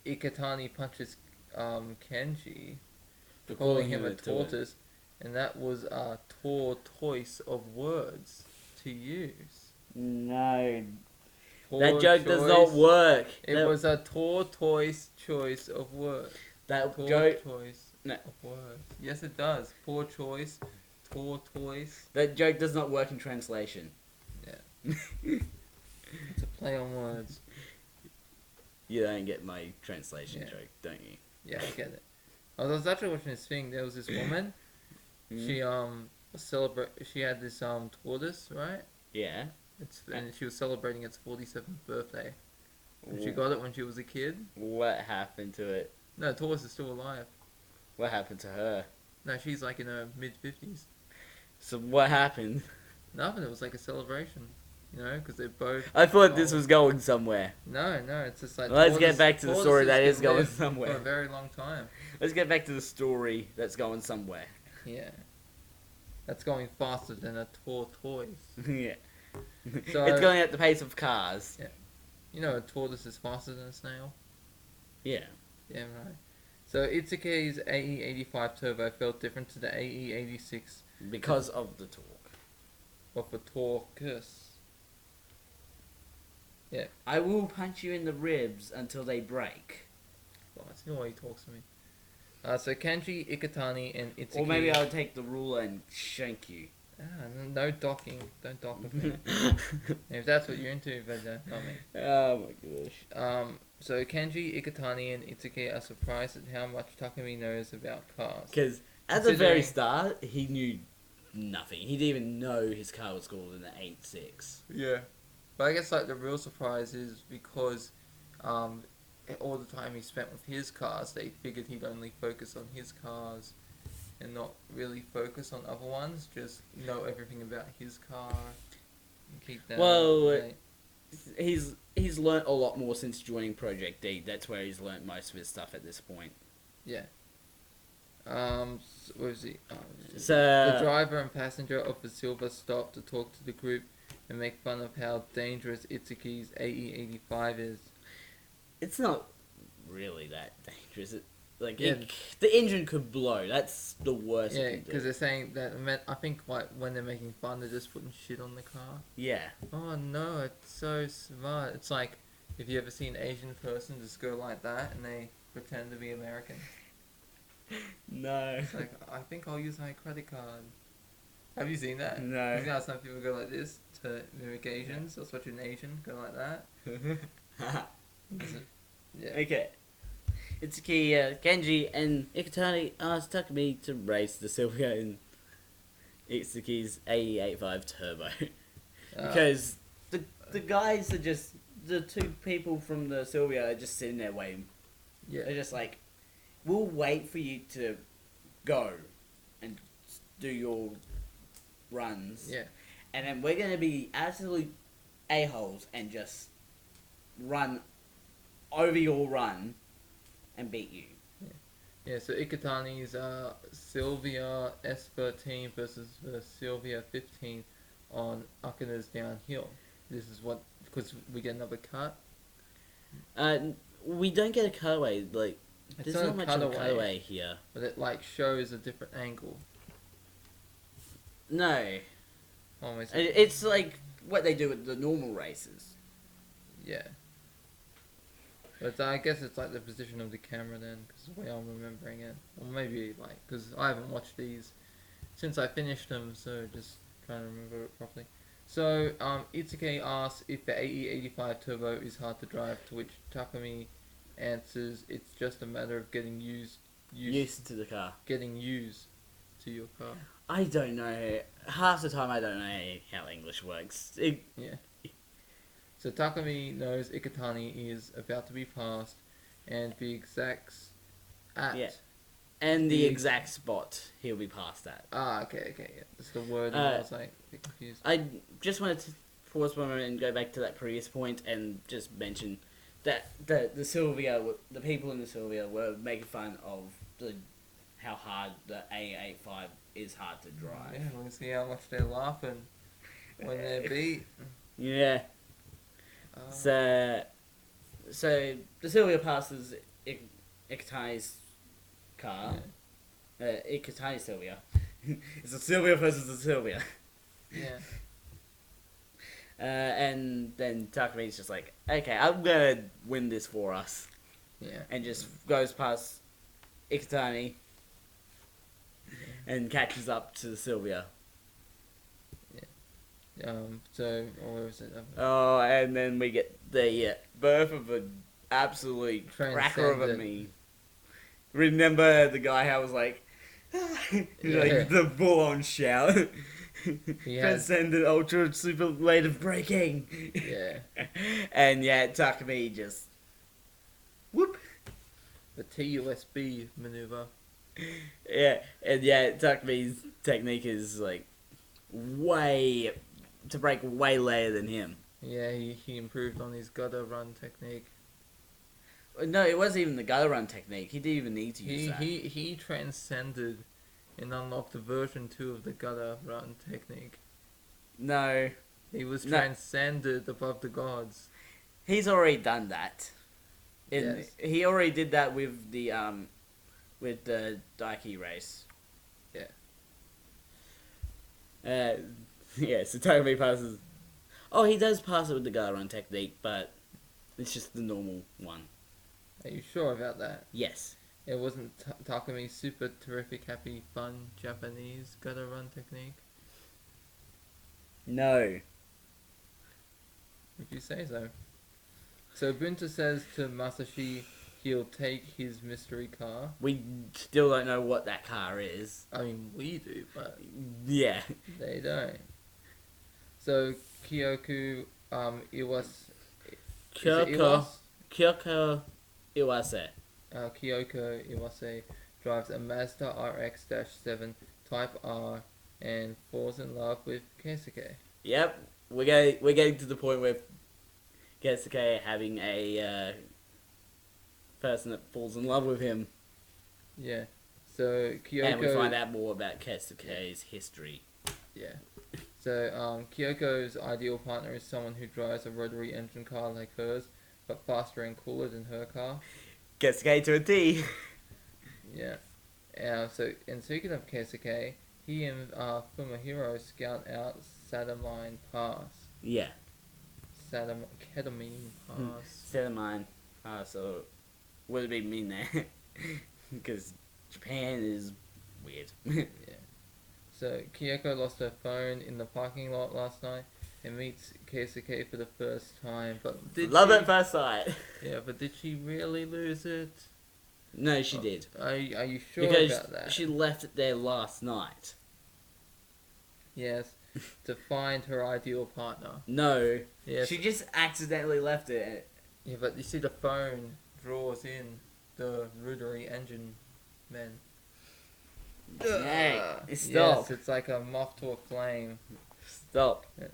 Ikutani punches Kenji for calling him a tortoise, and that was a tortoise of words to use. No, that joke does not work. It was a tortoise choice of words. That Tortoise joke. No. of words. Yes, it does. Poor choice. Tortoise. That joke does not work in translation. Yeah. It's a play on words. You don't get my translation Yeah. joke, don't you? Yeah, I get it. I was actually watching this thing. There was this woman. She She had this tortoise, right? Yeah. And she was celebrating its 47th birthday. And she got it when she was a kid. What happened to it? No, the tortoise is still alive. What happened to her? No, she's like in her mid-50s. So what happened? Nothing. It was like a celebration. You know, because they're both... I thought this was going somewhere. No, it's just like... Let's get back to the story that is going For somewhere. a very long time. Let's get back to the story that's going somewhere. Yeah. That's going faster than a tortoise. Yeah. So, it's going at the pace of cars. Yeah. You know, a tortoise is faster than a snail? Yeah. Yeah, right. So Itsuke's AE85 Turbo felt different to the AE86 Because of the talk. of a Torcus. Yeah. I will punch you in the ribs until they break. Well, that's the way he talks to me. So Kanji, Ikutani, and Itsuki... Or maybe I'll take the ruler and shank you. No docking. Don't dock with me. If that's what you're into, but not me. Oh my gosh. So Kanji, Ikutani, and Itsuki are surprised at how much Takumi knows about cars. Because at the very start, he knew nothing. He didn't even know his car was called an 8.6. Yeah. But I guess like the real surprise is because all the time he spent with his cars, they figured he'd only focus on his cars and not really focus on other ones. Just know everything about his car and keep that. Well, he's learnt a lot more since joining Project D. That's where he's learnt most of his stuff at this point. Yeah. Where was he? So The driver and passenger of the Silver stopped to talk to the group and make fun of how dangerous Itsuki's AE85 is. it's not really that dangerous. Yeah. The engine could blow. That's the worst. Yeah, it can because do. they're saying that. I think like when they're making fun, they're just putting shit on the car. Yeah. Oh no, it's so smart. It's like if you ever see an Asian person just go like that and they pretend to be American. No. It's like, I think I'll use my credit card. Have you seen that? No. You know, some people go like this to mimic Asians. That's what an Asian go like that. Yeah. Okay. Itsuki, Genji, and Ikutani asked Takumi to race the Sylvia in Itsuki's AE85 Turbo. Because the guys are just... The two people from the Sylvia are just sitting there waiting. Yeah. They're just like, we'll wait for you to go and do your runs. Yeah. And then we're going to be absolute a-holes and just run over your run and beat you. Yeah, so Ikutani's Sylvia S13 versus the Sylvia 15 on Akina's downhill. This is what, because we get another cut. We don't get a cutaway. Like, It's there's not much of a cutaway here. But it like shows a different angle. No. Almost. It's like what they do with the normal races. Yeah. But I guess it's like the position of the camera then, because the way I'm remembering it. Or maybe like, because I haven't watched these since I finished them, so just trying to remember it properly. So, Itsuke asks if the AE85 Turbo is hard to drive, to which Takumi answers, it's just a matter of getting Used to the car. getting used to your car. I don't know. Half the time I don't know how English works. Yeah. So Takumi knows Ikutani is about to be passed, and the exacts at. Yeah. And the exact spot he'll be passed at. Okay, yeah. That's the word. I was like a bit confused. I just wanted to pause for a moment and go back to that previous point and just mention that the Sylvia, the people in the Sylvia were making fun of how hard the A85 is hard to drive. Yeah, we'll see how much they're laughing when they're beat. Yeah. So the Sylvia passes Ikutani's car. Yeah. Ikutani Sylvia. It's a Sylvia versus a Sylvia. Yeah. And then Takumi's just like, okay, I'm gonna win this for us. Yeah. And just goes past Ikutani and catches up to Sylvia. So, or was it? Oh, and then we get the birth of an absolute cracker of a meme. Remember the guy how was like, like the full-on shout. Transcendent ultra superlative braking. Yeah. And yeah, Takumi just whoop. The TUSB maneuver. Yeah, and yeah, Takumi's technique is like way to break way later than him. Yeah, he improved on his gutter run technique. No, it wasn't even the gutter run technique. He didn't even need to use that. He transcended and unlocked the version 2 of the gutter run technique. No. He was transcended above the gods. He's already done that. Yes. He already did that with the Daiki race. Yeah. Yeah, so Takumi passes. Oh, he does pass it with the gutter run technique, but it's just the normal one. Are you sure about that? Yes. It wasn't Takumi's super terrific, happy, fun Japanese gutter run technique? No. If you say so. So Bunta says to Masashi he'll take his mystery car. We still don't know what that car is. I mean, we do, but Yeah. they don't. So Kyoko Iwase. Kyoko Iwase. Kyoko Iwase drives a Mazda RX-7 Type R and falls in love with Keisuke. Yep, we're getting to the point where Keisuke having a person that falls in love with him. Yeah. So Kyoko. And we find out more about Keisuke's history. Yeah. So Kyoko's ideal partner is someone who drives a rotary engine car like hers, but faster and cooler than her car. Keisuke to a T. Yeah. So, and speaking of Keisuke, he and Fumihiro scout out Sadamine Pass. Yeah. Ketamine Pass. Sedamine. So, what did it mean there? Because Japan is weird. Yeah. So, Kyoko lost her phone in the parking lot last night and meets Keisuke for the first time. But Love at first sight. Yeah, but did she really lose it? No, she did. Are you sure because about that? she left it there last night. Yes, to find her ideal partner. No. Yes. She just accidentally left it. Yeah, but you see the phone draws in the rotary engine men. Hey, stop. Yes, it's like a moth to a flame. Stop. Yeah.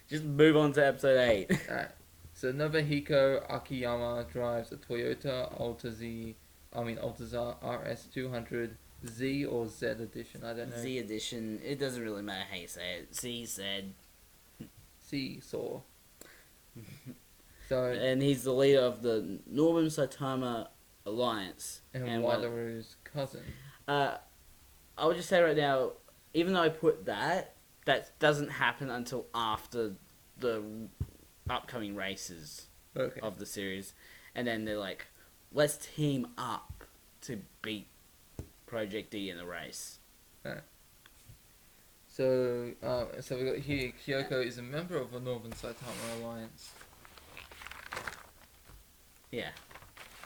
Just move on to episode 8. Alright. So Nobuhiko Akiyama drives a Toyota Altaza RS200 Z or Z edition. I don't know. Z edition. It doesn't really matter how you say it. Z said. Seesaw. So And he's the leader of the Northern Saitama Alliance. and one- Wataru's cousin. I would just say right now, even though I put that doesn't happen until after the upcoming races Okay. of the series. And then they're like, let's team up to beat Project D in the race. So we got here, Kyoko is a member of the Northern Saitama Alliance. Yeah.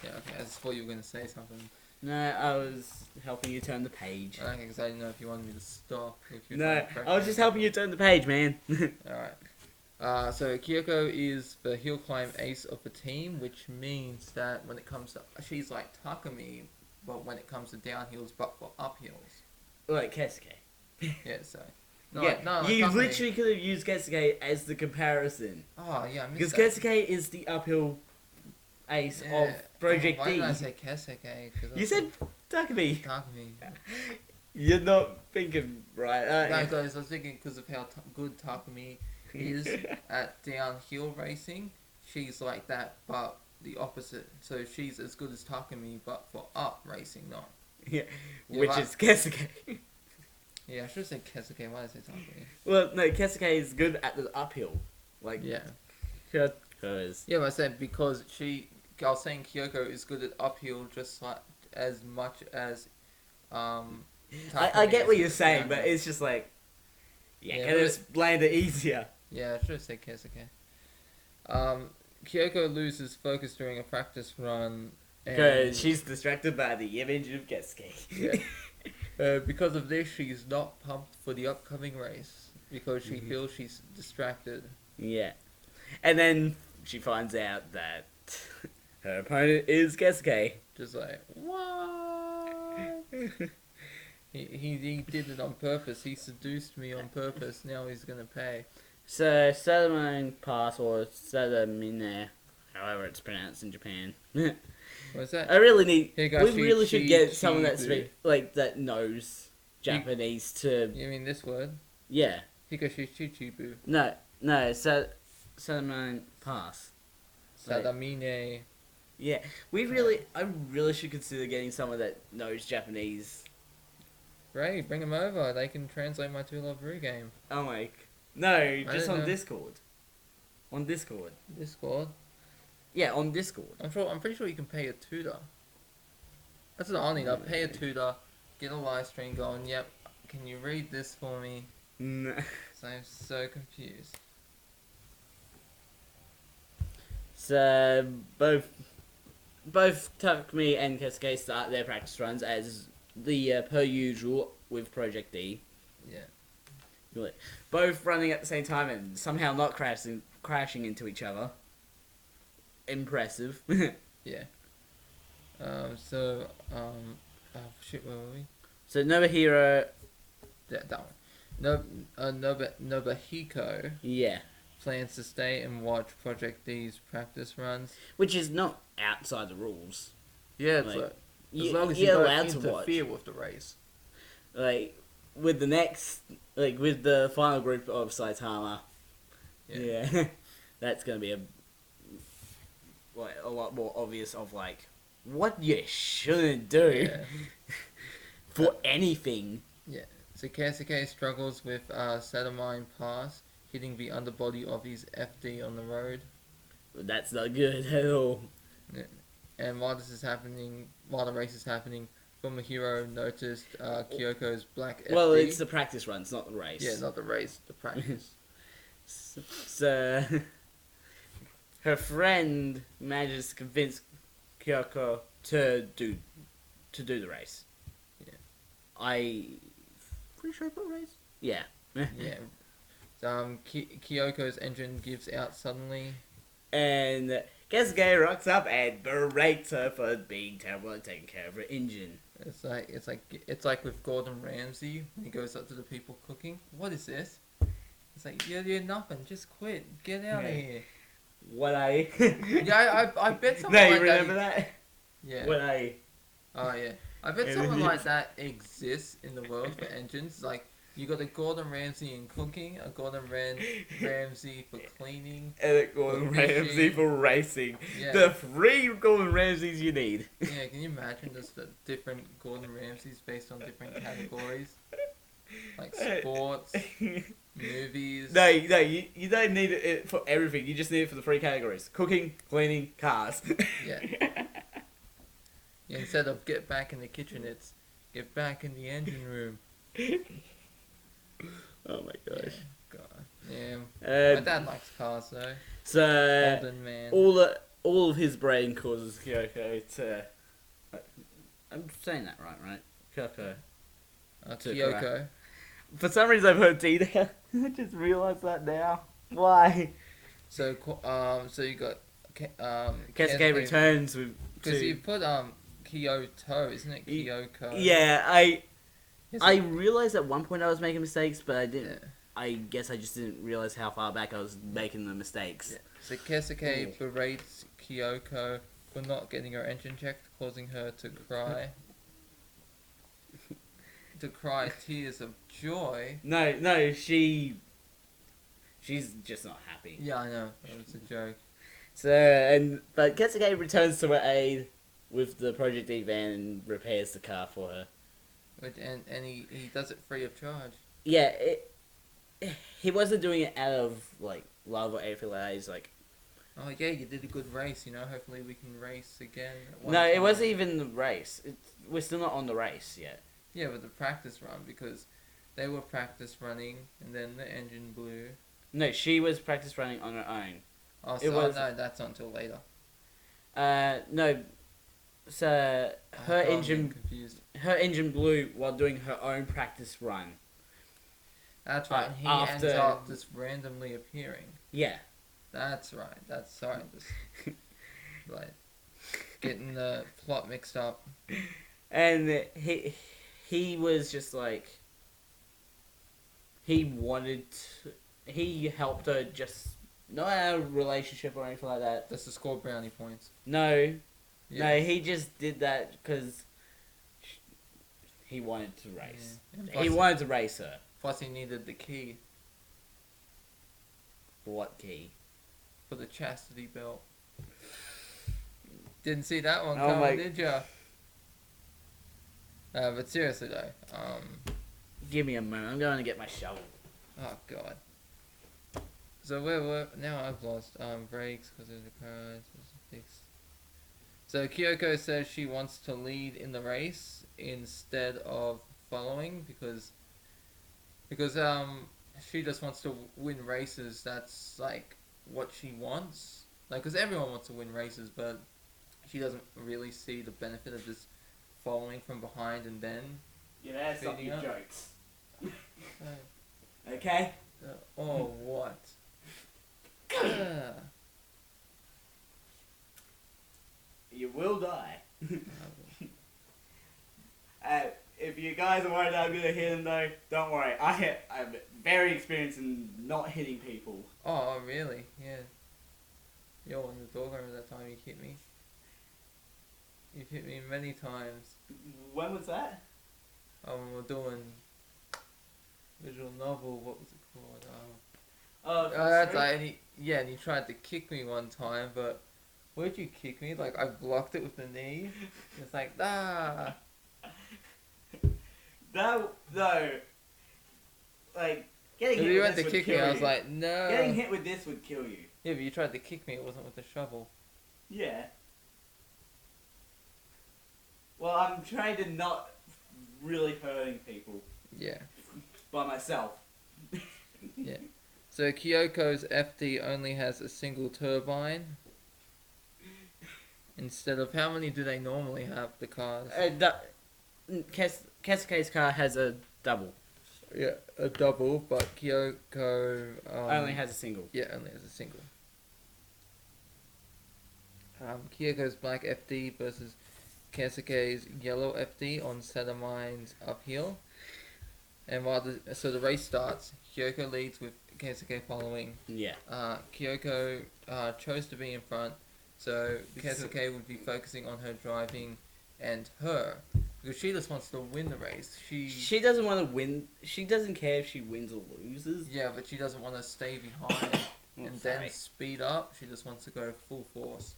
Yeah, okay. I just thought you were going to say something. No, I was helping you turn the page. Okay, because I didn't know if you wanted me to stop. If you No, I was just helping you turn the page, man. Alright. So Kyoko is the hill climb ace of the team, which means that when it comes to... She's like Takumi, but when it comes to downhills, but for uphills. Like Kesuke. Yeah, so... You Takumi. literally could have used Kesuke as the comparison. Oh, yeah, I Because missed that. Kesuke is the uphill ace of Project Why D. did I say Kesuke? You said Takumi. Takumi. You're not thinking right. No, guys, I was thinking because of how good Takumi is at downhill racing. She's like that, but the opposite. So she's as good as Takumi, but for up racing, not. Yeah, Yeah, which but- is Kesuke. Yeah, I should have said Kesuke. Why did I say Takumi? Well, no, Kesuke is good at the uphill. Like, Yeah. because Yeah, but I said because I was saying Kyoko is good at uphill just like as much as I get what you're saying, but it's just like, Yeah, can but- just land it easier. Yeah, I should have said Kesuke. Kyoko loses focus during a practice run. Because she's distracted by the image of Kesuke. Yeah. Because of this, she's not pumped for the upcoming race because she feels she's distracted. Yeah. And then she finds out that her opponent is Kesuke. Just like, what? he did it on purpose. He seduced me on purpose. Now he's gonna pay. So, Salamine Pass, or Salamine, however it's pronounced in Japan. What's that? I really need. Higashi We really should get someone that Chichibu. that knows Japanese to. You mean this word? Yeah. Higashi Chichibu. No. Salamine Pass. Like- Sadamine. Yeah. I really should consider getting someone that knows Japanese. Great, bring them over. They can translate my To Love Ru game. Oh my. No, just didn't on know. Discord. On Discord. Discord. Yeah, on Discord. I'm pretty sure you can pay a tutor. That's what I need. I'll pay a tutor, get a live stream going. Yep. Can you read this for me? No. So I'm so confused. So both Takumi and Kesuke start their practice runs as the per usual with Project D. Yeah. Really. Both running at the same time and somehow not crashing into each other. Impressive. Yeah. Oh shit, where were we? So Nobuhiro, That one. Nobuhiko yeah, plans to stay and watch Project D's practice runs. which is not outside the rules. Yeah, Like, as You, long as you're you allowed don't to watch. interfere with the race. Like with the next, like with the final group of Saitama. Yeah, that's gonna be a lot more obvious of like what you shouldn't do Yeah. for anything. So Keisuke struggles with Sadamine Pass, hitting the underbody of his FD on the road. That's not good at all. And while the race is happening, Fumihiro noticed Kyoko's black FD. Well, it's the practice runs, not the race. Yeah, not the race, the practice. So her friend manages to convince Kyoko to do the race. Yeah. Pretty sure what race? Yeah. Yeah. So, Kyoko's engine gives out suddenly. And Kesuke rocks up and berates her for being terrible at taking care of her engine. It's like with Gordon Ramsay when he goes up to the people cooking. What is this? It's like you're nothing. Just quit. Get out of Yeah. here. Yeah, I bet someone No, you like remember that. that? Yeah. Oh Yeah. I bet someone like that exists in the world for engines. Like you got a Gordon Ramsay in cooking, a Gordon Ramsay for cleaning. And a Gordon Ramsay fishing. for racing. Yeah. The 3 Gordon Ramsays you need. Yeah, can you imagine just the different Gordon Ramsays based on different categories? Like sports, movies. No, you don't need it for everything. You just need it for the 3 categories: cooking, cleaning, cars. Yeah. Yeah, instead of get back in the kitchen, it's get back in the engine room. Oh my gosh. God. Yeah. My Um, dad likes cars though. so Golden man. all all of his brain causes Kyoko to. I'm saying that right? Kyoko. To Kyoko. For some reason, I've heard D there. I just realised that now. Why? So you got Kesuke returns with. Because you put Kyoto, isn't it? Kyoko. Yeah, I Yes, realised at one point I was making mistakes, but I didn't. Yeah. I guess I just didn't realise how far back I was making the mistakes. Yeah. So Kesuke berates Kyoko for not getting her engine checked, causing her to cry. To cry tears of joy. No, she's just not happy. Yeah, I know. That was a joke. So but Kesuke returns to her aid with the Project E van and repairs the car for her. And he does it free of charge. Yeah, he wasn't doing it out of like love or anything like that. He's like, Oh yeah, you did a good race. Hopefully we can race again. no, it wasn't even the race. We're still not on the race yet. Yeah, but the practice run, because they were practice running and then the engine blew. No, she was practice running on her own. Oh, no, that's until later. No, so her I'm engine confused. her engine blew while doing her own practice run. That's right. He ends up just randomly appearing. Yeah. That's right. Sorry. Just like getting the plot mixed up. And he was just like he helped her, just not a relationship or anything like that. Just to score brownie points. No, Yeah. no, he just did that because he wanted to race. Yeah. He wanted to race her. Plus, he needed the key What key? for the chastity belt. Didn't see that one Oh coming, did ya? But seriously though, Give me a moment. I'm going to get my shovel. oh god. So where now I've lost brakes because there's a car. Fixed. So Kyoko says she wants to lead in the race instead of following because she just wants to win races. That's like what she wants. Like, because everyone wants to win races, but she doesn't really see the benefit of just following from behind and then. Yeah, that's not Speeding your up. jokes. Okay? Oh, what? Ah. You will die. If you guys are worried that I'm gonna hit him though, don't worry. I'm very experienced in not hitting people. Oh, really? Yeah. Yo, on the dog remember that time you hit me? You've hit me many times. When was that? We're doing visual novel. What was it called? Oh, That's right. And he tried to kick me one time, but where'd you kick me? Like, I blocked it with the knee. It's like, ah. No, like getting If hit you with went this to would kick kill me, I you. was like, no. Getting hit with this would kill you. Yeah, but you tried to kick me. It wasn't with the shovel. Yeah. Well, I'm trying to not really hurting people Yeah. by myself. Yeah. So Kyoko's FD only has a single turbine. Instead of how many do they normally have, the cars? Kesuke's car has a double. Yeah, a double, but Kyoko Only has a single. Yeah, only has a single. Kyoko's black FD versus Kesuke's yellow FD on Satamine's uphill. And while the race starts, Kyoko leads with Kesuke following. Yeah. Kyoko chose to be in front, so Kesuke would be focusing on her driving and her. Because she just wants to win the race. She doesn't want to win. She doesn't care if she wins or loses. Yeah, but she doesn't want to stay behind and then speed up. She just wants to go full force.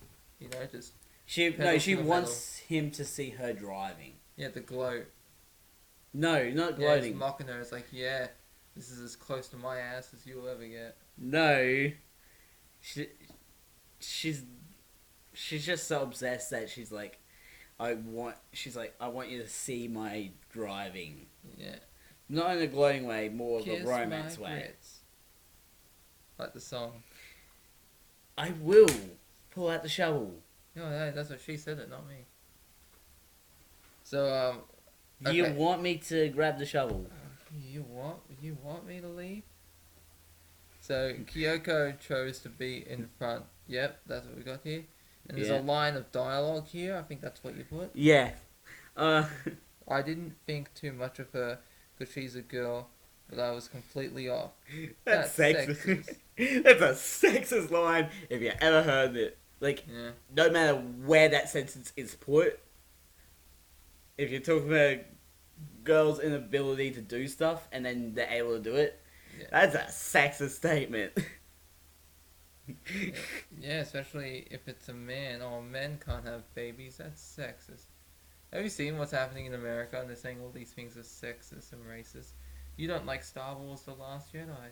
Just... She wants him to see her driving. Yeah, the gloat. No, not Yeah, gloating. he's mocking her. It's like, yeah, this is as close to my ass as you'll ever get. No. She's just so obsessed that she's like, I want you to see my driving. Yeah. Not in a gloating way, more of Kiss a romance my way. grits. Like the song. I will. pull out the shovel. No, that's what she said it, not me. So, You okay. want me to grab the shovel? You want me to leave? So Kyoko chose to be in front. Yep, that's what we got here. And there's Yeah. a line of dialogue here. I think that's what you put. Yeah. I didn't think too much of her because she's a girl, but I was completely off. That's sexist. sexist. That's a sexist line if you ever heard it. Like, Yeah. no matter where that sentence is put, if you're talking about girls' inability to do stuff and then they're able to do it, Yeah. that's a sexist statement. Yeah, especially if it's a man. Oh, men can't have babies. That's sexist. Have you seen what's happening in America? And they're saying all these things are sexist and racist. You don't like Star Wars: The Last Jedi.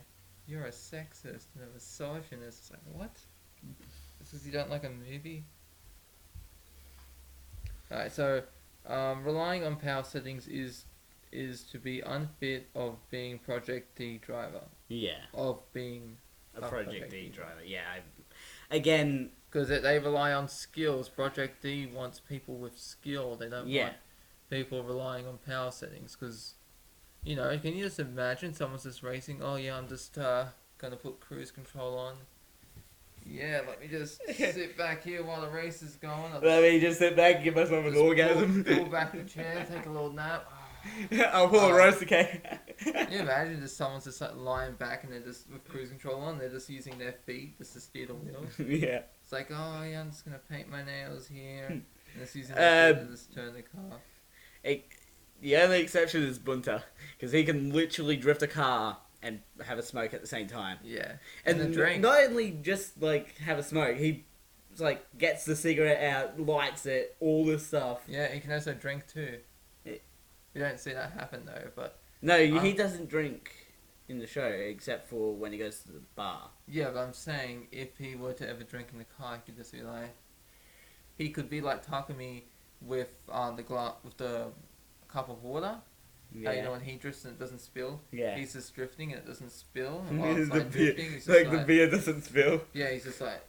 You're a sexist and a misogynist. It's like, what? This is you don't like a movie? Alright, so relying on power settings is to be unfit of being Project D driver. Yeah. Of being A Project D driver. Yeah. Again, because they rely on skills. Project D wants people with skill. They don't want people relying on power settings. Because, you know, can you just imagine someone's just racing? Oh yeah, I'm just gonna put cruise control on. Yeah, let me just sit back here while the race is going. Let me just sit back and give myself an orgasm. Pull back the chair, take a little nap. I'll pull a roaster cake. Can you imagine just someone's just like lying back and they're just with cruise control on, they're just using their feet just to steer the wheel. Yeah. It's like, oh yeah, I'm just gonna paint my nails here. And just using their feet to just turn the car. The only exception is Bunta, because he can literally drift a car and have a smoke at the same time. Yeah. And a drink. not only just like have a smoke, he like gets the cigarette out, lights it, all this stuff. Yeah, he can also drink too. Yeah. We don't see that happen though, but No, he doesn't drink in the show except for when he goes to the bar. yeah, but I'm saying if he were to ever drink in the car, he could just be like, he could be like Takumi with the cup of water. Yeah. How you know when he drifts and it doesn't spill? Yeah. He's just drifting and it doesn't spill. And while it's The like beer, drifting, he's just like like, the beer doesn't spill. yeah, he's just like,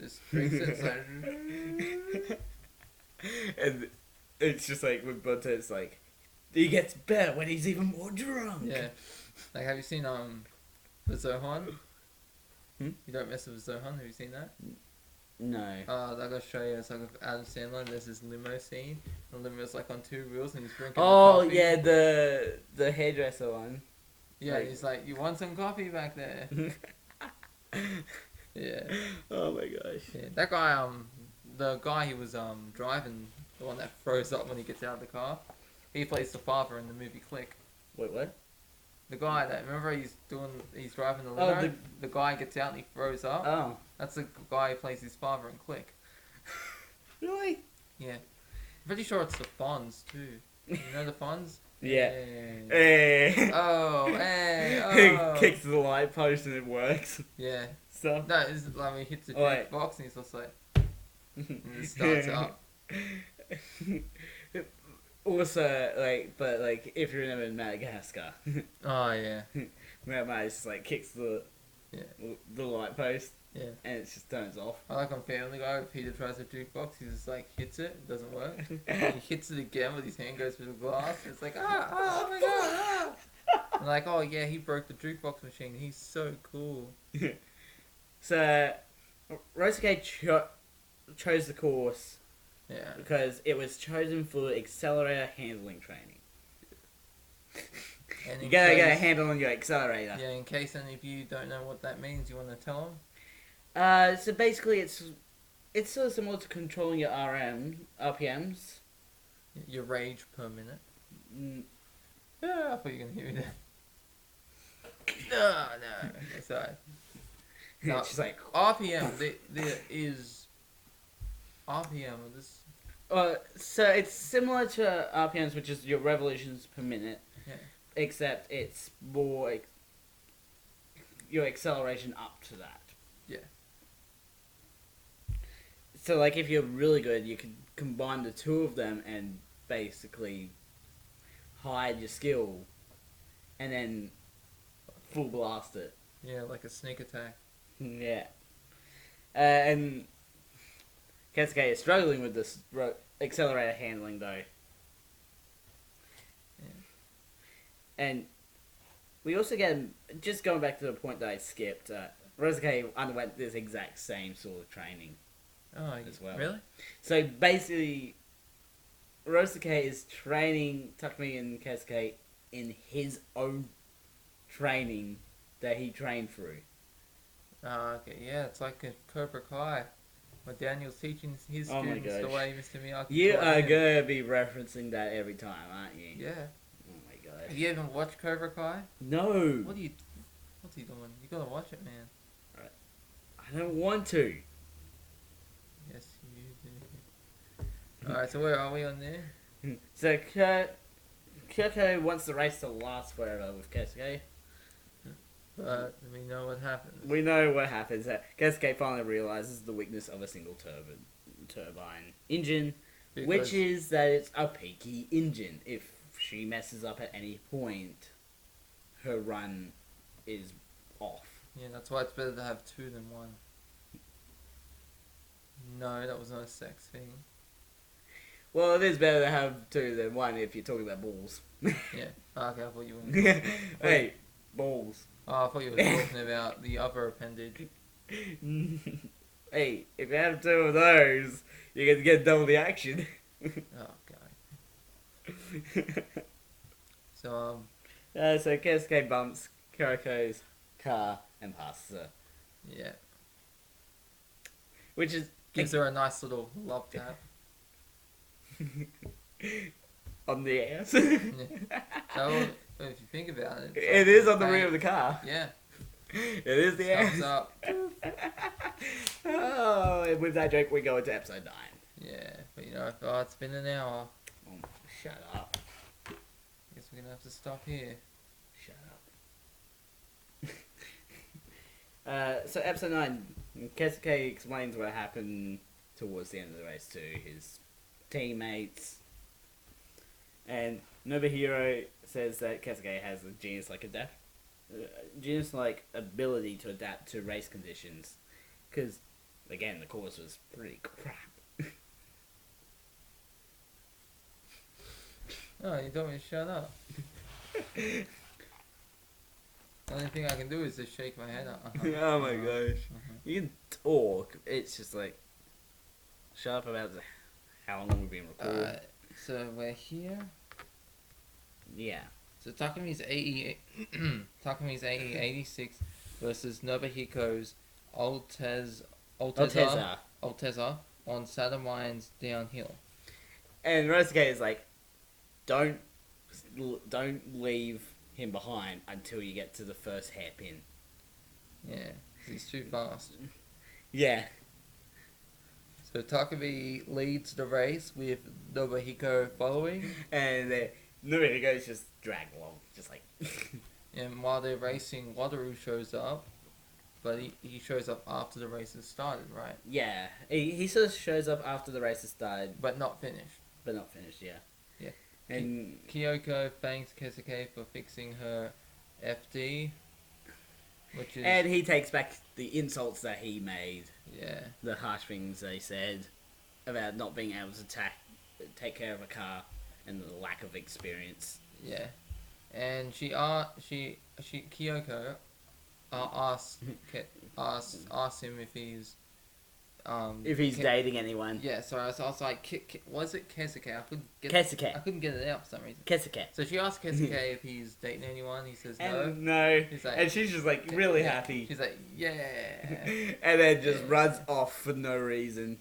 just drinks it. It's like, And it's just like with Bunta, it's like he gets better when he's even more drunk. yeah. Like, have you seen the Zohan? You don't mess with Zohan. Have you seen that? No. I gotta show you. It's like with Adam Sandler. There's this limo scene. The limo's like on 2 wheels and he's drinking. Oh coffee. yeah, the hairdresser one. Yeah, like- he's like, you want some coffee back there? Yeah. Oh my gosh. Yeah. That guy, the guy he was driving, the one that froze up when he gets out of the car, he plays the father in the movie Click. Wait, what? The guy that remember he's driving the limo. Oh, the guy gets out and he froze up. Oh, That's the guy who plays his father in Click. really? Yeah. I'm pretty sure it's the Fonz too. You know the Fonz? Yeah. Hey. Hey. Oh, hey, He oh. kicks the light post and it works. Yeah. So. No, it's like when he hits the Oh, wait. jukebox and he's just like, and it starts up. Also, but if you remember in Madagascar, Oh yeah. Madagascar just kicks the light post Yeah. and it just turns off. I like on Family Guy, if Peter tries the jukebox, he just hits it, it doesn't work. He hits it again with his hand goes through the glass. It's like, oh my god, And like, oh yeah, he broke the jukebox machine. He's so cool. So, Rosuke chose the course Yeah. because it was chosen for accelerator handling training. And You in gotta get a case- handle on your accelerator. Yeah, in case any of you don't know what that means, you want to tell them? So basically it's sort of similar to controlling your RPMs. Your rage per minute. Mm, I thought you were going to hear me there. No. It's alright. No. It's just like, RPM, there is... RPM, this... so it's similar to RPMs, which is your revolutions per minute, Yeah. except it's more your acceleration up to that. Yeah. So if you're really good, you can combine the two of them and basically hide your skill, and then full blast it. Yeah, like a sneak attack. Yeah. And Keisuke is struggling with this accelerator handling though. Yeah. And we also get, just going back to the point that I skipped, Ryosuke underwent this exact same sort of training. Oh, as well. Really? So basically, Ryosuke is training Takumi and Keisuke in his own training that he trained through. Okay, yeah, it's like a Cobra Kai, where Daniel's teaching his Oh my students the gosh. way Mr. Miyagi You taught are him. gonna be referencing that every time, aren't you? Yeah. Oh my gosh. Have you even watched Cobra Kai? No! What's he doing? You gotta watch it, man. I don't want to. Yes, you do. Alright, so where are we on there? So, Kyoko wants the race to last forever with Keisuke. But we know what happens. We know what happens. Keisuke finally realizes the weakness of a single turbine engine, Because- which is that it's a peaky engine. If she messes up at any point, her run is off. Yeah, that's why it's better to have two than one. No, that was not a sex thing. Well, it is better to have two than one if you're talking about balls. Yeah. Okay, I thought you were. Hey, balls. Oh, I thought you were talking about the other appendage. Hey, if you have two of those, you're gonna get double the action. Oh god. So So Keisuke bumps Kyoko's car and passes her, yeah, which is gives her a nice little love tap. on the ass. So if you think about it, it's It like is a on the rear bang. of the car. Yeah. It is the Thumbs ass. up. Oh, and with that joke, we go into episode 9. Yeah, but you know, it's been an hour. Oh, shut up. Guess we're gonna have to stop here. Shut up. So episode 9, Keisuke explains what happened towards the end of the race to his teammates. And Nobuhiro says that Keisuke has a genius-like ability to adapt to race conditions. Because, again, the course was pretty crap. Oh, you told me to shut up. The only thing I can do is just shake my head up. Oh my gosh. You can talk, it's just like, shut up about how long we've been recording. So we're here. Yeah. So Takumi's Takumi's AE 86 versus Nobuhiko's Alteza on Satamine's Downhill. And Ryosuke is like, don't leave him behind until you get to the first hairpin. Yeah, 'cause he's too fast. Yeah. So Takumi leads the race with Nobuhiko following. And Nobuhiko's just dragging along, just like... And while they're racing, Wataru shows up. But he shows up after the race has started, right? Yeah. He sort of shows up after the race has started, But not finished. but not finished, yeah. Yeah. And Kyoko thanks Keisuke for fixing her FD. Which is... and he takes back the insults that he made, Yeah. the harsh things they said about not being able to take care of a car and the lack of experience. Yeah. And Kyoko asks him if he's dating anyone. Yeah, so I was like, was it Keisuke? I Keisuke. couldn't get it out for some reason. Keisuke. So she asked Keisuke if he's dating anyone. He says no. And no. He's like, And she's just like really yeah. happy. She's like, yeah. And then just Yeah. runs off for no reason.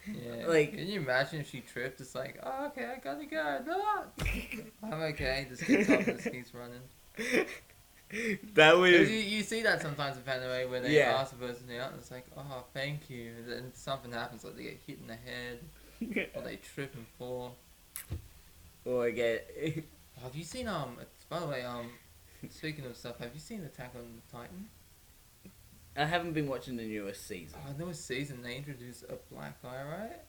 Yeah. Like- can you imagine if she tripped? It's like, oh, okay, I gotta go. No. I'm okay. Just gets up and just keeps running. That 'Cause would... you see that sometimes in anime where they Yeah. ask the person out and it's like, oh, thank you. And then something happens, like they get hit in the head or they trip and fall. Or get... Oh, have you seen, by the way, speaking of stuff, have you seen Attack on Titan? I haven't been watching the newest season. Oh, newest season, they introduced a black guy, right?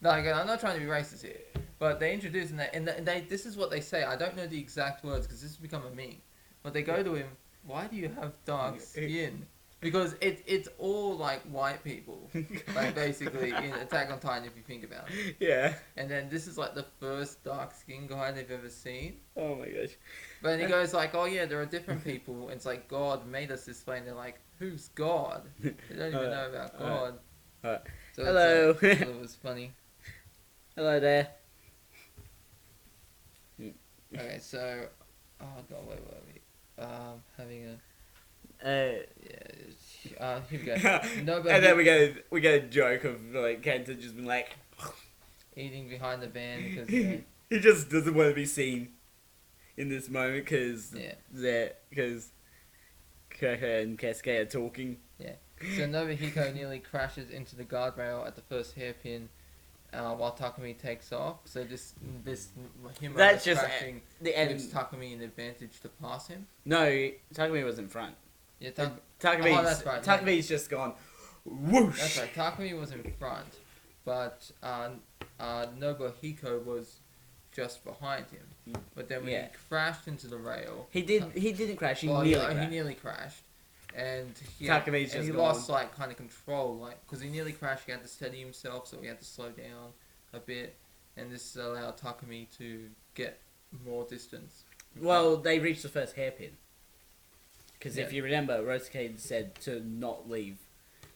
No, again, I'm not trying to be racist here, but they introduced, and this is what they say. I don't know the exact words because this has become a meme. But they go to him, why do you have dark skin? Because it's all like white people, like basically in Attack on Titan if you think about it. Yeah. And then this is like the first dark skinned guy they've ever seen. Oh my gosh. But he goes like, oh yeah, there are different people. And it's like God made us this way, and they're like, who's God? They don't even know about God. So Hello. It's like, it was funny. Hello there. Okay, so oh god, where were we? Having a Uh, here we go. No, but and then we get a joke of like Kenta just being like, eating behind the van because he just doesn't want to be seen in this moment because Koko and Keisuke are talking. So Nobuhiko nearly crashes into the guardrail at the first hairpin, while Takumi takes off. So this him That's just crashing the end. gives Takumi an advantage to pass him. No, Takumi was in front. Yeah, Takumi's, that's right, Takumi's just gone whoosh. That's right. Takumi was in front, but Nobuhiko was just behind him. But then when he crashed into the rail, He didn't crash. He he nearly crashed, and Takumi's just he gone. lost like kind of control, like because he nearly crashed. He had to steady himself, so he had to slow down a bit, and this allowed Takumi to get more distance. Well, they reached the first hairpin. Because if you remember, Rosake said to not leave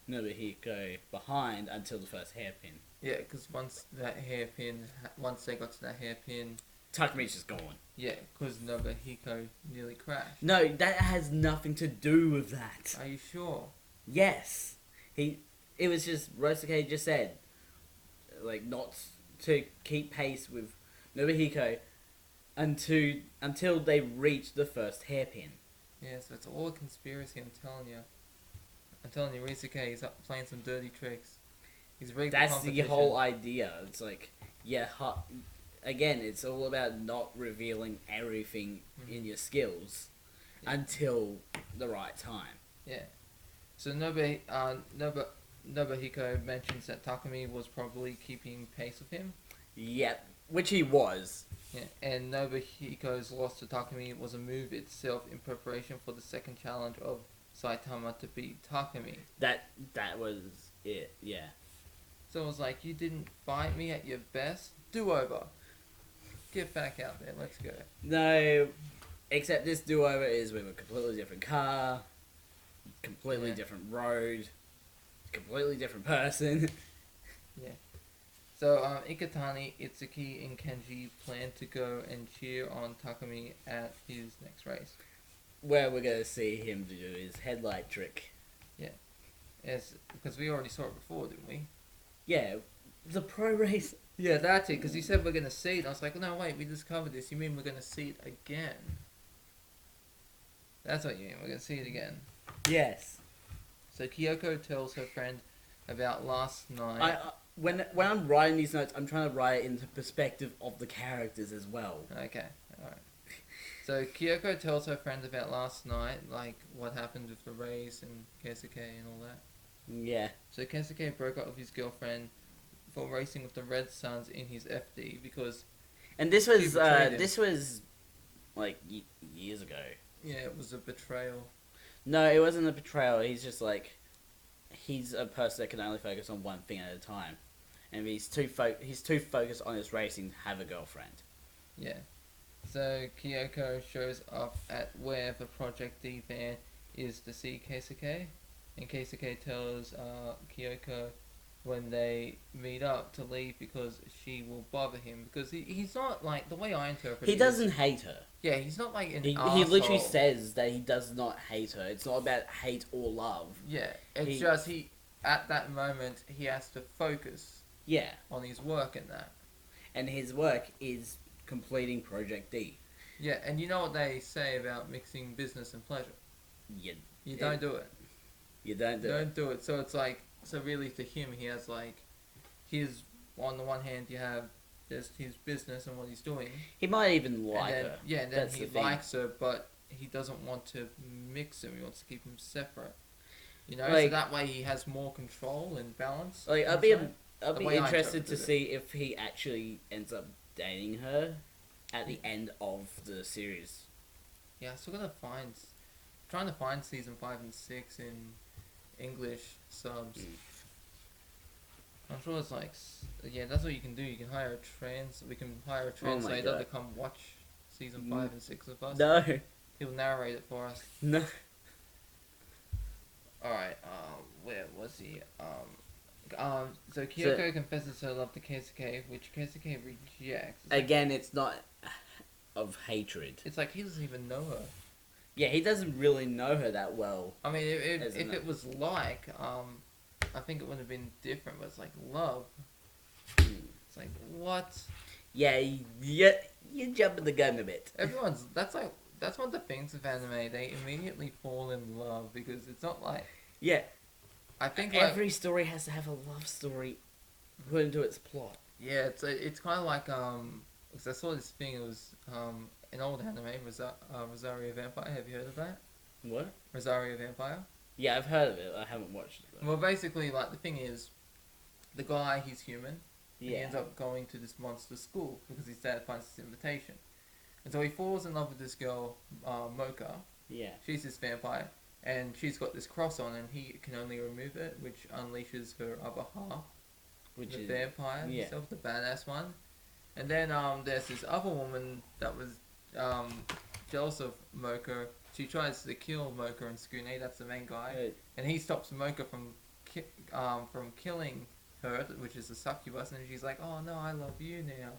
Nobuhiko behind until the first hairpin. Yeah, because once they got to that hairpin, Takumi's just gone. yeah, because Nobuhiko nearly crashed. No, that has nothing to do with that. Are you sure? Yes. It was just, Rosake just said, like, not to keep pace with Nobuhiko until they reach the first hairpin. Yeah, so it's all a conspiracy, I'm telling you. I'm telling you, Risuke is up playing some dirty tricks. He's rigged That's the the competition. whole idea. It's like, again, it's all about not revealing everything in your skills until the right time. Yeah. So Nobuhiko mentions that Takumi was probably keeping pace with him. Yep, which he was. Yeah, and Nobuhiko's loss to Takumi was a move itself in preparation for the second challenge of Saitama to beat Takumi. That was it, yeah. So it was like, you didn't fight me at your best? Do-over. Get back out there, let's go. No, except this do-over is with a completely different car, completely different road, completely different person. Yeah. So, Iketani, Itsuki, and Kenji plan to go and cheer on Takumi at his next race. Where we're going to see him do his headlight trick. Yes, because we already saw it before, didn't we? Yeah, the pro race. Yeah, that's it, because you said we're going to see it. And I was like, no, wait, we just covered this. You mean we're going to see it again? That's what you mean, we're going to see it again. Yes. So Kyoko tells her friend about last night. When I'm writing these notes, I'm trying to write it in the perspective of the characters as well. Okay, alright. So Kyoko tells her friend about last night, like what happened with the race and Keisuke and all that. Yeah. So Keisuke broke up with his girlfriend for racing with the Red Suns in his FD because... And this was like years ago. Yeah, it was a betrayal. No, it wasn't a betrayal. He's just like, he's a person that can only focus on one thing at a time, and he's too focused on his racing to have a girlfriend. Yeah. So Kyoko shows up at where the Project D van is to see Keisuke, and Keisuke tells Kyoko when they meet up to leave because she will bother him because he's not like, the way I interpret He doesn't hate her. Yeah, he's not like an He literally says that he does not hate her. It's not about hate or love. Yeah, it's just at that moment he has to focus. Yeah. On his work and that. And his work is completing Project D. Yeah, and you know what they say about mixing business and pleasure. You don't do it. You don't do it. So it's like, so really to him he has like, on the one hand you have just his business and what he's doing. He might even like her. Yeah, and then he likes her, but he doesn't want to mix them. He wants to keep them separate. You know, like, so that way he has more control and balance. Like, I'd be interested to see if he actually ends up dating her at the end of the series. Yeah, I still gotta trying to find season 5 and 6 in English subs. Mm. I'm sure it's like, yeah, that's what you can do. You can hire we can hire a translator God. to come watch season 5 and 6 with us. No. He'll narrate it for us. No. Alright, where was he? So Kyoko confesses her love to Keisuke, which Keisuke rejects. Again, it's not of hatred. It's like he doesn't even know her. Yeah, he doesn't really know her that well. I mean, if Isn't it it? was like, I think it would have been different, but it's like love. Mm. It's like, what? Yeah, you're jumping the gun a bit. That's one of the things with anime, they immediately fall in love, because it's not like, Yeah, I think every story has to have a love story put into its plot. yeah, it's kind of like, because I saw this thing, it was, an old anime, Rosario Vampire, have you heard of that? What? Rosario Vampire? Yeah, I've heard of it. I haven't watched it though. Well, basically, like, the thing is, the guy, he's human, and he Yeah. ends up going to this monster school, because his dad finds his invitation. And so he falls in love with this girl, Mocha. Yeah. She's this vampire, and she's got this cross on, and he can only remove it, which unleashes her other half, Which the is vampire yeah. himself, the badass one. And then there's this other woman that was jealous of Mocha. She tries to kill Mocha and Skune, that's the main guy, and he stops Mocha from killing her, which is a succubus, and she's like, "Oh no, I love you now."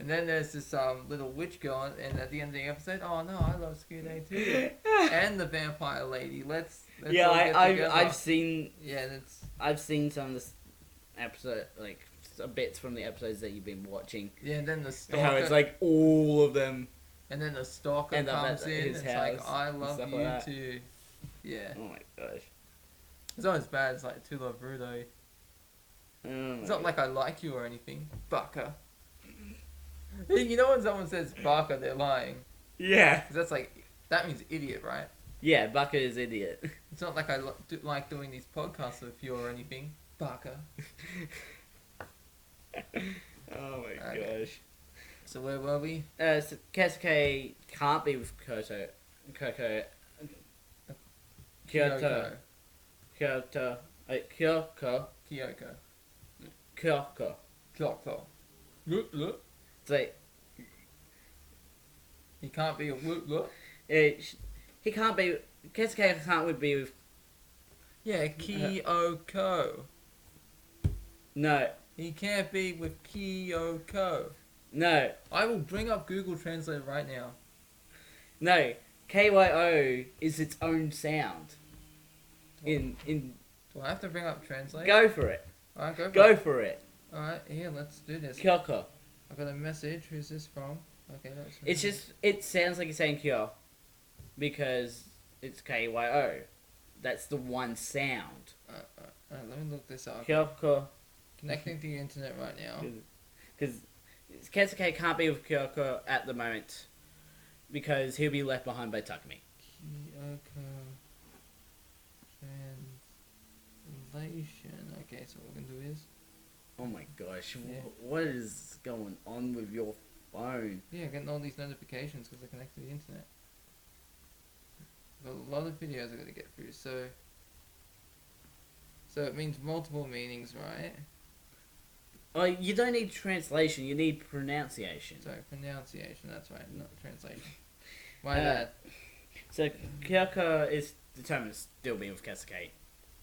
And then there's this little witch girl, and at the end of the episode, "Oh no, I love Skune too," and the vampire lady. Let's yeah, all get together. I've seen Yeah, some of this episode, like bits from the episodes that you've been watching. yeah, and then the stalker, How it's like all of them. and then the stalker end up comes at in. his It's like, house "I and love stuff you like that. too." Yeah, Oh my gosh. it's not as bad as like To Love Rudo. Oh my It's not God. like I like you or anything, Baka. You know when someone says Baka, they're lying. Yeah. 'Cause that's like, that means idiot, right? Yeah, Baka is idiot. It's not like I like doing these podcasts with you or anything, Baka. Oh my Okay. gosh. So where were we? So Keisuke can't be with Kyoto. Kyoko. Kyoko. Kyoko. Kyoko. Kyoko. Look. It's like, He can't be a look. he can't be. Keisuke can't be with. Yeah, Kyoko. No. He can't be with Kyoko. No. I will bring up Google Translate right now. No. KYO is its own sound. In Do I have to bring up Translate? Go for it. Alright, go for Go it. for it. Alright, here, let's do this. Kyoko. I got a message. Who's this from? Okay, that's. It's just, it sounds like you're saying Kyo. Because it's KYO. That's the one sound. Let me look this up. Kyoko. Connecting to the internet right now. Because Keisuke can't be with Kyoko at the moment. Because he'll be left behind by Takumi. Kyoko translation. Okay, so what we're gonna do is. Oh my gosh. Yeah. What is going on with your phone? Yeah, getting all these notifications because I connect to the internet. Got a lot of videos I gotta get through, so it means multiple meanings, right? Oh, you don't need translation, you need pronunciation. Sorry, pronunciation, that's right, not translation. My Uh, bad. So Kyoko is determined to still be with Keisuke,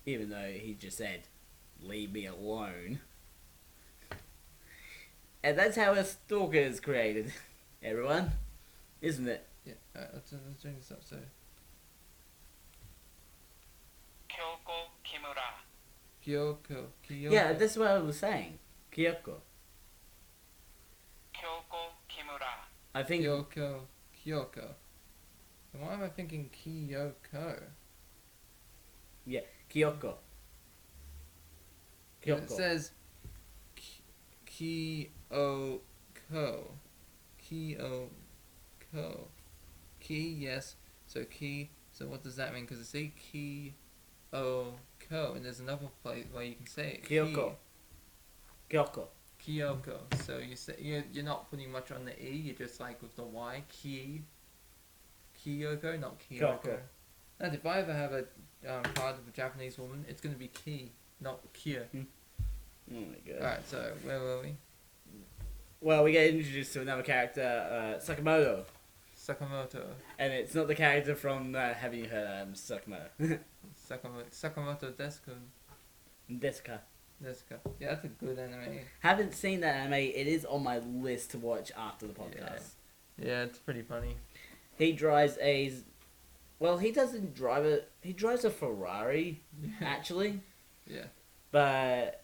even though he just said, "Leave me alone." And that's how a stalker is created, everyone, isn't it? Yeah, let's bring this up, so. Kyoko Kimura. Kyoko. Yeah, that's what I was saying. Kyoko. Kyoko Kimura. I think. Kyoko. And why am I thinking Kyoko? Yeah, Kyoko. It says Kyoko. Kyoko. Ki, yes. So ki. So what does that mean? Because it say Kyoko, and there's another place where you can say it. Kyoko. Kyoko. Kyoko. So you say you're not putting much on the e. You're just like with the y. Kyoko, not Kyoko. Kyoko. And if I ever have a card of a Japanese woman, it's gonna be Ki, not Kia. Oh my god. Alright, so where were we? Well, we get introduced to another character, Sakamoto. Sakamoto. And it's not the character from Have You Heard Sakamoto? Sakamoto Desu. Desuka. Yeah, that's a good anime. Haven't seen that anime. It is on my list to watch after the podcast. Yeah, it's pretty funny. He drives a... Well, he doesn't drive a... He drives a Ferrari, actually. Yeah. But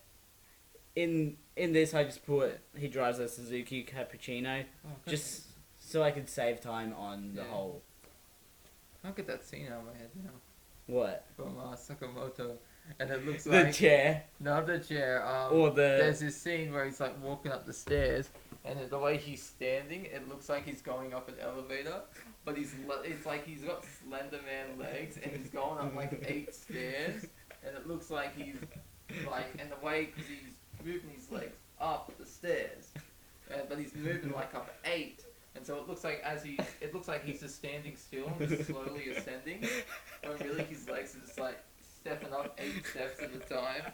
in this, I just put he drives a Suzuki Cappuccino, just so I could save time on the whole... I'll get that scene out of my head now. What? From Sakamoto. And it looks The like... chair. Not the chair. Or the... There's this scene where he's like walking up the stairs, and the way he's standing, it looks like he's going up an elevator, but it's like he's got Slender Man legs, and he's going up like 8 stairs, and it looks like he's like, and the way, because he's moving his legs up the stairs, but he's moving like up 8. And so it looks like he's just standing still and just slowly ascending, when really his legs are just like stepping up 8 steps at a time.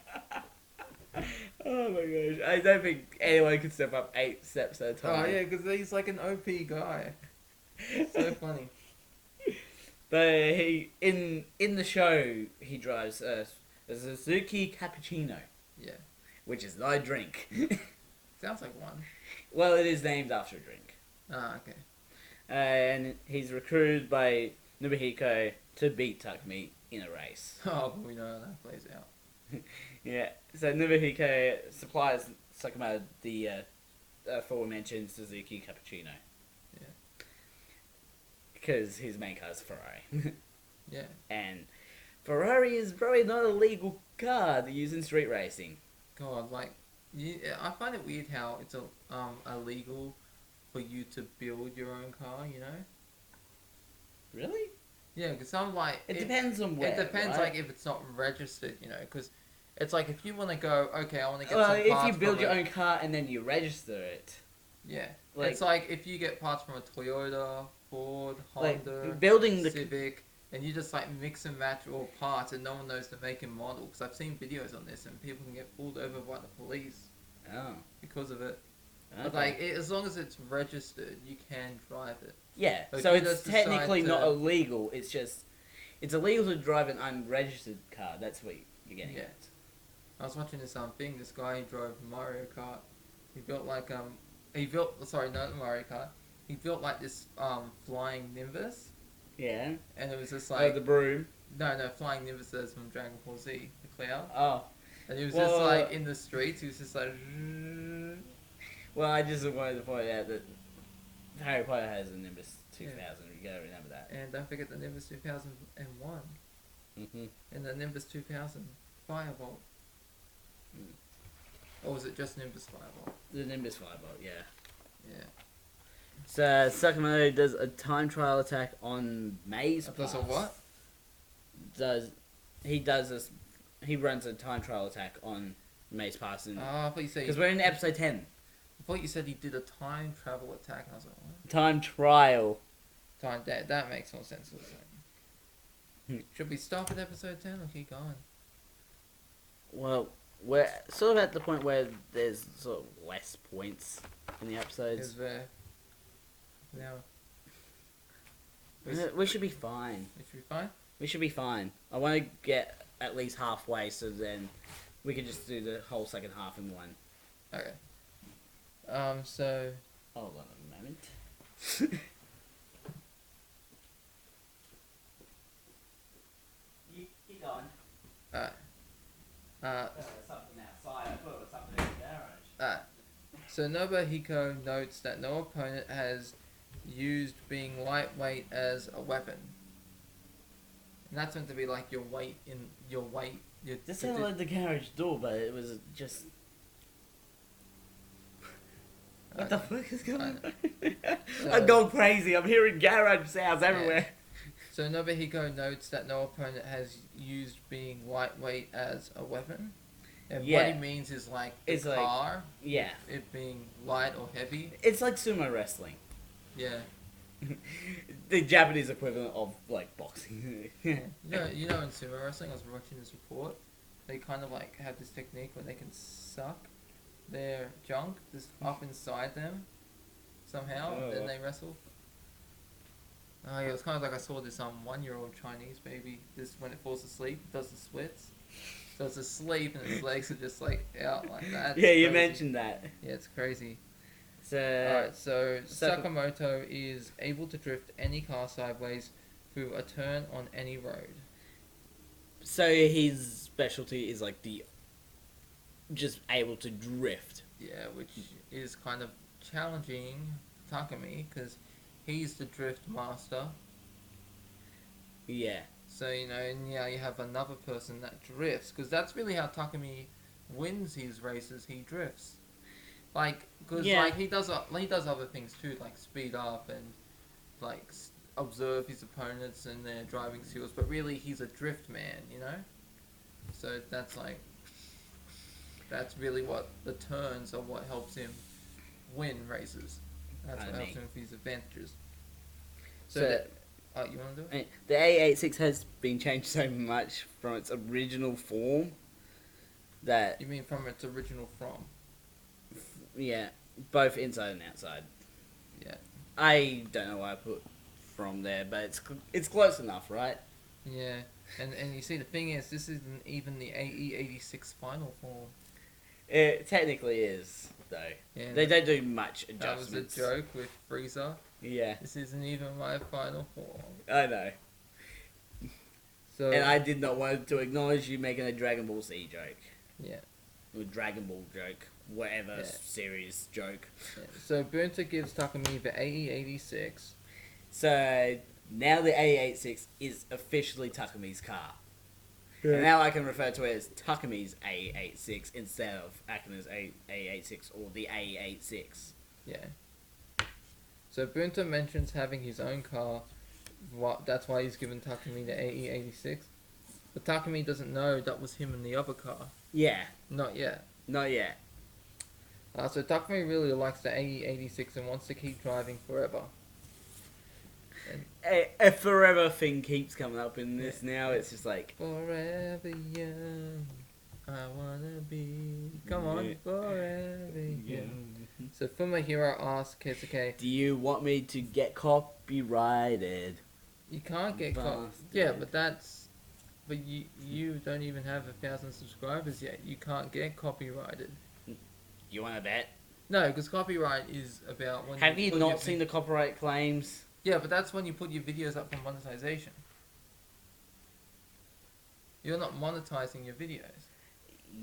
Oh my gosh, I don't think anyone can step up 8 steps at a time. Oh yeah, because he's like an OP guy. So funny. But he in the show he drives a Suzuki Cappuccino. Yeah. Which is not a drink. Sounds like one. Well, it is named after a drink. Ah, okay. And he's recruited by Nobuhiko to beat Takumi in a race. Oh, but we know how that plays out. Yeah, so Nobuhiko supplies Sakamoto the aforementioned Suzuki Cappuccino. Yeah. Because his main car is Ferrari. Yeah. And Ferrari is probably not a legal car to use in street racing. God, like, I find it weird how it's illegal for you to build your own car, you know? Really? Yeah, because I'm like... It depends on where, It depends, right? like, if it's not registered, you know, because it's like, if you want to go, okay, I want to get well, some if parts you build from your a- own car and then you register it. Yeah. Like- It's like, if you get parts from a Toyota, Ford, Honda, Like, building the... Civic, and you just, like, mix and match all parts and no one knows the make and model, because I've seen videos on this and people can get pulled over by the police Oh. because of it. Okay. But, like, as long as it's registered, you can drive it. Yeah, But so you it's just decide technically not to- illegal, it's just... It's illegal to drive an unregistered car, that's what you're getting Yeah. at. I was watching this thing. This guy drove Mario Kart. He built like not Mario Kart. He built like this flying Nimbus, Yeah. and it was just like the broom. no flying Nimbus that's from Dragon Ball Z, the cloud. Oh. And he was Well, just like in the streets. He was just like. Well, I just wanted to point out that Harry Potter has a Nimbus 2000. You gotta remember that. And don't forget the Nimbus 2001 Mm-hmm. and the Nimbus 2000 Firebolt. Or was it just Nimbus Firebolt? The Nimbus Firebolt, yeah. Yeah. So Sakamoto does a time trial attack on May's Plus a pass. what? He runs a time trial attack on May's pass, Oh, I thought you said. because we're in episode 10. I thought you said he did a time travel attack, and I was like, what? Time trial. Time that makes more sense. Doesn't it? Should we stop at episode 10 or keep going? Well, we're sort of at the point where there's sort of less points in the episodes. Is there now? We should be fine. We should be fine. We should be fine. I want to get at least halfway, so then we can just do the whole second half in one. Okay. So Hold on a moment. Keep going. Something outside. I thought it was something in the garage. So Nobuhiko notes that no opponent has used being lightweight as a weapon. And that's meant to be like your weight in your weight. This sounded like the garage door, but it was just... What the fuck is going on? So- I'm going crazy. I'm hearing garage sounds everywhere. So Nobuhiko notes that no opponent has used being lightweight as a weapon. And what Yeah. he means is like the It's like- car, Yeah. it being light or heavy. It's like sumo wrestling. Yeah. The Japanese equivalent of like boxing. You know, in sumo wrestling, I was watching this report. They kind of like have this technique where they can suck their junk just up inside them somehow. Oh. Then they wrestle. Oh yeah, it was kind of like I saw this 1-year-old Chinese baby. Just when it falls asleep, it does the splits. So it's asleep and its legs are just like out like that. Yeah, It's you crazy. mentioned that. Yeah, it's crazy. So, Alright, so Sak- Sakamoto is able to drift any car sideways through a turn on any road. so his specialty is like just able to drift. Yeah, which is kind of challenging Takumi because he's the drift master. Yeah. So, you know, and yeah, you have another person that drifts because that's really how Takumi wins his races. He drifts. Like, because Yeah. like he does other things too, like speed up and like observe his opponents and their driving skills. But really, he's a drift man, you know. So that's really what the turns are what helps him win races. That's what helps him with his advantages. So, you want to do it? The A86 has been changed so much from its original form that You mean from its original from? yeah, both inside and outside. Yeah. I don't know why I put from there, but it's close enough, right? Yeah. And you see, the thing is, this isn't even the AE86 final form. It technically is, though. Yeah, They don't do much that was a adjustments. joke with Frieza. Yeah, This isn't even my final form. I know. So And I did not want to acknowledge you making a Dragon Ball Z joke. yeah. Or Dragon Ball joke. Whatever Yeah. series joke. Yeah. So Bunta gives Takumi the AE86. So, now the A86 is officially Takumi's car. And now I can refer to it as Takumi's A86 instead of Akina's A86 or the A86. Yeah. So Bunta mentions having his own car. That's why he's given Takumi the AE86. But Takumi doesn't know that was him in the other car. Yeah, Not yet. not yet. So Takumi really likes the AE86 and wants to keep driving forever. A forever thing keeps coming up in this now. It's just like, Forever young, I wanna be. Come on, Yeah. forever young. So Fumahiro asks Keisuke, do you want me to get copyrighted? you can't get caught. Bastard. Yeah, but you don't even have 1,000 subscribers yet. You can't get copyrighted. You want to bet? No, because copyright is about when. Have you put not your seen the copyright claims? Yeah, but that's when you put your videos up for monetization. You're not monetizing your videos.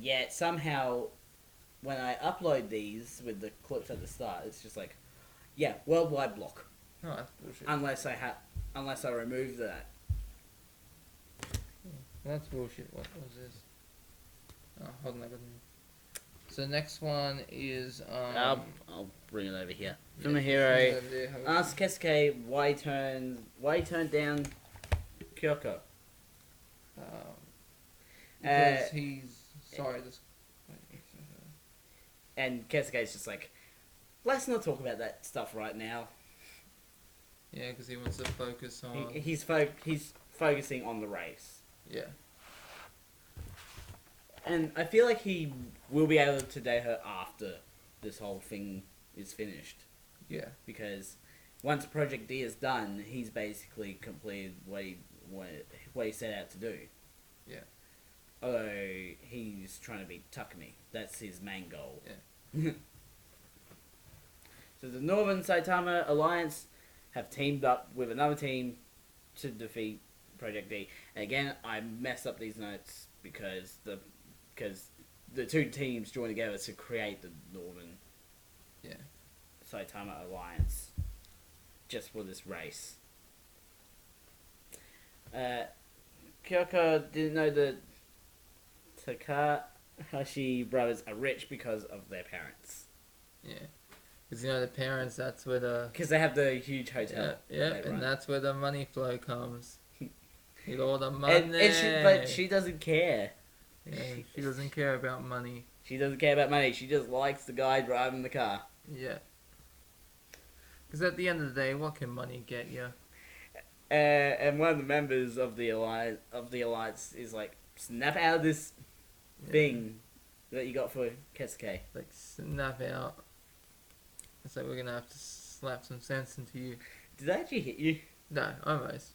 Yet somehow, when I upload these with the clips at the start, it's just like, yeah, worldwide block. No, that's bullshit. Unless I remove that. That's bullshit. What was this? Oh, hold on, I got it. So next one is I'll bring it over here. yeah, Fumahiro over there, have a- asks Keisuke why he turned down Kyoko. Because he's sorry. This. And Keisuke's just like, let's not talk about that stuff right now. Yeah, because he wants to focus on. He's focusing on the race. Yeah. And I feel like he will be able to date her after this whole thing is finished. Yeah. Because once Project D is done, he's basically completed what he set out to do. Yeah. Although he's trying to beat Takumi. That's his main goal. Yeah. So the Northern Saitama Alliance have teamed up with another team to defeat Project D. And again, I messed up these notes because the two teams joined together to create the Northern Saitama Alliance just for this race. Kyoko didn't know that Takahashi brothers are rich because of their parents. Yeah. Because you know the parents, that's where the. Because they have the huge hotel. Yeah, they run. and that's where the money flow comes. Get all the money. But she doesn't care. Yeah, she doesn't care about money. She doesn't care about money. She just likes the guy driving the car. Yeah. Because at the end of the day, what can money get you? And one of the members of the alliance is like, snap out of this thing that you got for Kesuke. Like, snap out. It's like, we're gonna have to slap some sense into you. Did that actually hit you? No, almost.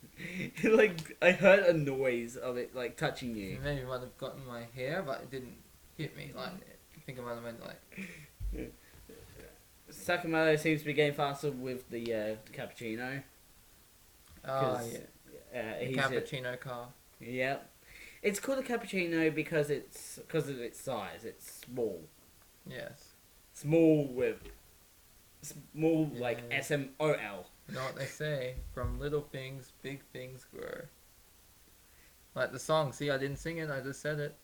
Like, I heard a noise of it, like, touching you. Maybe it might have gotten my hair, but it didn't hit me. Like, I think I might have went like... Sakamoto seems to be getting faster with the cappuccino. Oh, yeah. The He's cappuccino car. Yeah. It's called a cappuccino because of its size. It's small. Yes. Small, like Yeah. SMOL. You know what they say? From little things, big things grow. Like the song. See, I didn't sing it. I just said it.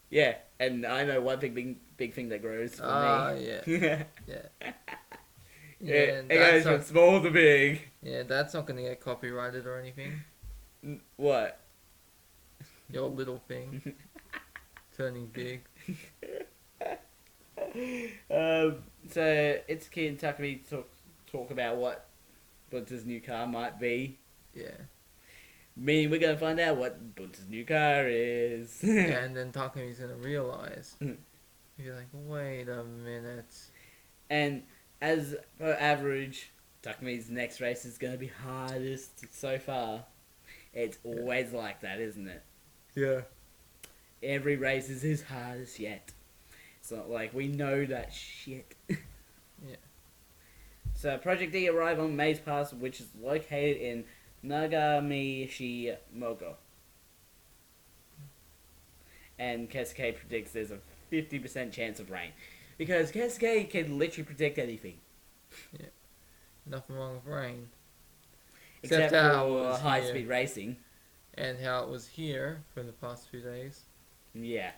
Yeah, and I know one big thing that grows for me. Yeah. Yeah. Yeah. It goes from small to big. Yeah, that's not gonna get copyrighted or anything. What? Your little thing. Turning big. So Itsuki and Takumi talk about what Bunta's new car might be. Yeah. Meaning we're gonna find out what Bunta's new car is. Yeah, and then Takumi's gonna realize. He's like, wait a minute. And as per average, Takumi's next race is gonna be hardest so far. It's always like that, isn't it? Yeah. Every race is his hardest yet. It's not like we know that shit. Yeah. So Project D arrive on Maze Pass, which is located in Nagamishi Mogo. And Kesuke predicts there's a 50% chance of rain. Because Kesuke can literally predict anything. Yeah. Nothing wrong with rain. Except how it for was high-speed here. racing. And how it was here for the past few days. Yeah.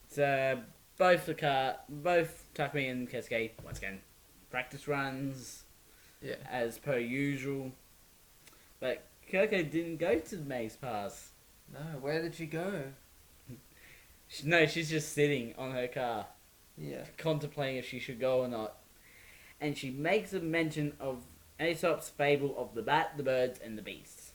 So both Takumi and Kesuke, once again, practice runs. Yeah. As per usual. But Kyoko didn't go to the Maze Pass. No, where did she go? No, she's just sitting on her car, Yeah. contemplating if she should go or not. And she makes a mention of Aesop's fable of the bat, the birds, and the beasts.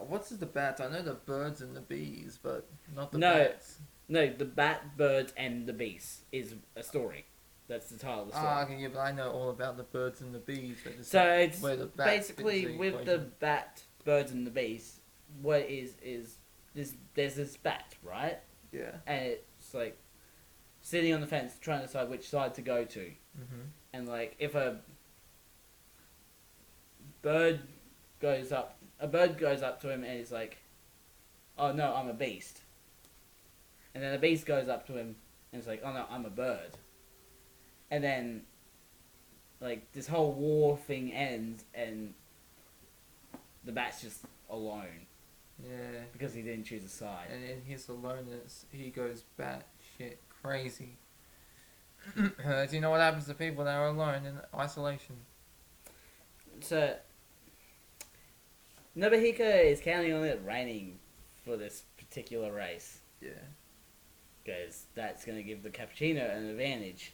What's the bats? I know the birds and the bees, but not the No. bats. No, the bat, birds, and the beasts is a story. That's the title of the story. Okay, yeah, but I know all about the birds and the bees. But it's So like it's where the bats basically fits the with the equation. bat, birds, and the beasts. What is there's this bat, right? Yeah. And it's like sitting on the fence, trying to decide which side to go to. Mhm. And like if a bird goes up to him and he's like, "Oh no, I'm a beast." And then a beast goes up to him and it's like, "Oh no, I'm a bird." And then like this whole war thing ends and the bat's just alone Yeah. because he didn't choose a side. And in his aloneness, he goes batshit crazy. Do you know what happens to people that are alone in isolation? So Nobuhiko is counting on it raining for this particular race. Yeah. Because that's going to give the cappuccino an advantage.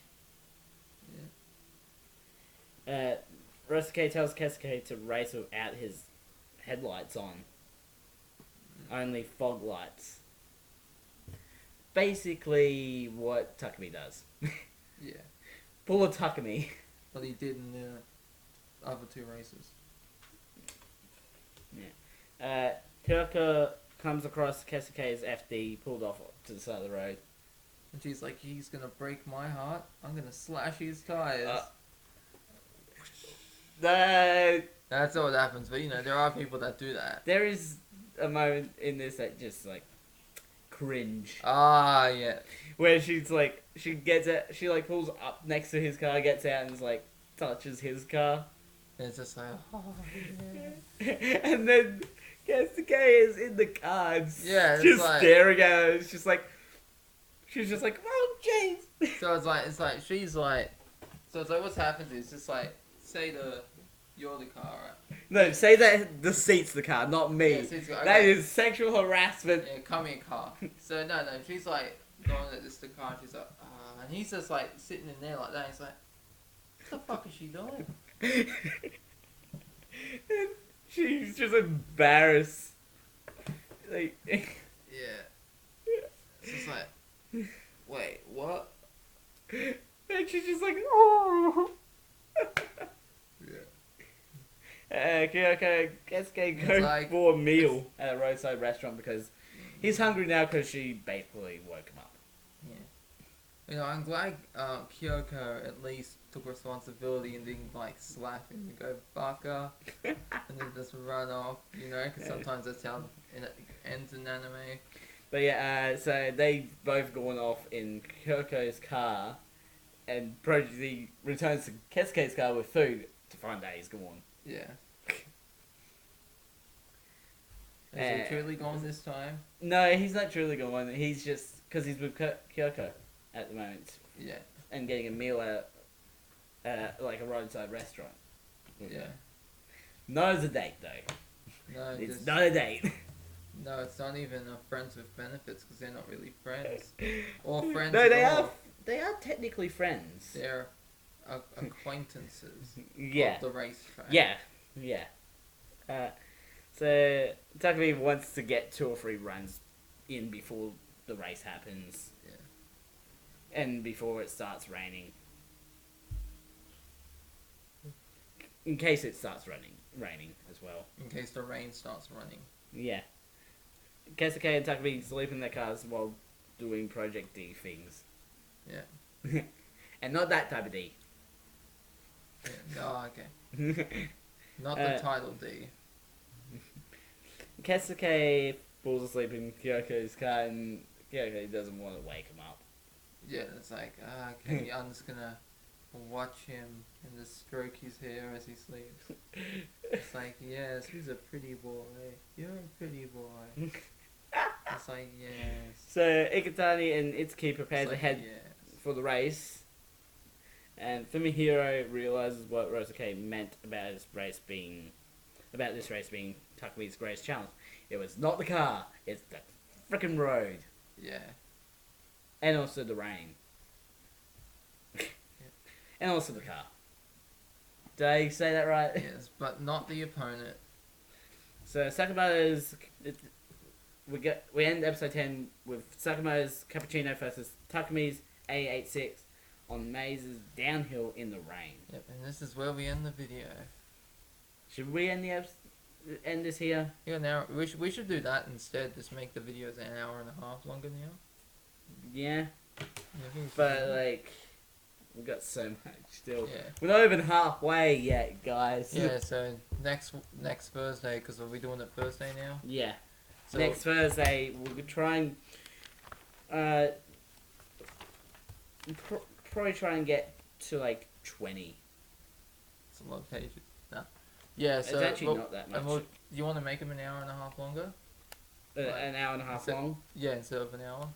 Rosuke tells Kesuke to race without his headlights on. Only fog lights. Basically what Takumi does. Yeah. Pull a Takumi. But he did in the other two races. Hiraka comes across Kesuke's FD pulled off to the side of the road. And she's like, he's gonna break my heart. I'm gonna slash his tires. That's all that happens. But you know, there are people that do that. There is a moment in this that just like cringe. Ah, yeah. Where she's like, she gets it, she like pulls up next to his car, gets out and is like, touches his car. And it's just like, oh, yeah. And then Kesuke is in the car and Yeah, just like, staring at her. It's just like, she's just like, oh jeez. so it's like, she's like, so it's like, what's happened is just like, say you're the car, right? No, say that the seat's the car, not me. Yeah, seat's the car, That okay. is sexual harassment. Yeah, come here, car. So no, she's like going at this the car. And she's like, and he's just like sitting in there like that. He's like, What the fuck is she doing? She's just embarrassed. Like, Yeah. It's just like, wait, what? and she's just like, oh. Yeah. Kyoko gets to It's go like- for a meal at a roadside restaurant because he's hungry now because she basically woke him up. Yeah. You know, I'm glad Kyoko at least took responsibility and didn't like slap him and go baka and then just run off. You know, because sometimes that's how it ends in anime. But yeah, so they've both gone off in Kyoko's car, and Prodigy returns to Kesuke's car with food to find out he's gone. Yeah. Is he truly gone this time? No, he's not truly gone. He's just because he's with Kyoko at the moment Yeah. and getting a meal at like a roadside restaurant. Yeah. Not as a date though. No, It's just, not a date. no, it's not even a friends with benefits because they're not really friends or friends. No, at they all. are. They are technically friends. They're acquaintances. Yeah. Of the racetrack. Yeah. Yeah. So Takumi wants to get 2 or 3 runs in before the race happens. Yeah. And before it starts raining. In case it starts raining as well. In case the rain starts running. Yeah. Kesuke and Takumi sleep in their cars while doing Project D things. Yeah. And not that type of D. Yeah. Oh, okay. Not the title D. Kesuke falls asleep in Kyoko's car and Kyoko doesn't want to wake him up. Yeah, it's like, okay, I'm just gonna watch him and just stroke his hair as he sleeps. It's like, yes, he's a pretty boy. You're a pretty boy. It's like, yes. So Ikutani and Itsuki prepare It's to like, head yes. for the race. And Fumihiro realizes what Rosuke meant about this race being Takumi's greatest challenge. It was not the car, it's the frickin' road. Yeah. And also the rain. And also the car. Did I say that right? Yes, but not the opponent. So Sakamoto's... We end episode 10 with Sakamoto's Cappuccino versus Takumi's A86 on Maze's downhill in the rain. Yep, and this is where we end the video. Should we end end this here? Yeah, now we should do that instead. Just make the videos an hour and a half longer now. Yeah, Yeah, I think but like we've got so much still. Yeah. We're not even halfway yet, guys. Yeah, so next Thursday, because we'll be doing it Thursday now. Yeah. So Next Thursday we'll try and probably try and get to like 20. it's a lot of pages. No. Yeah, so It's actually not that much. You want to make them an hour and a half longer? An hour and a half So- long. Yeah, instead of an hour.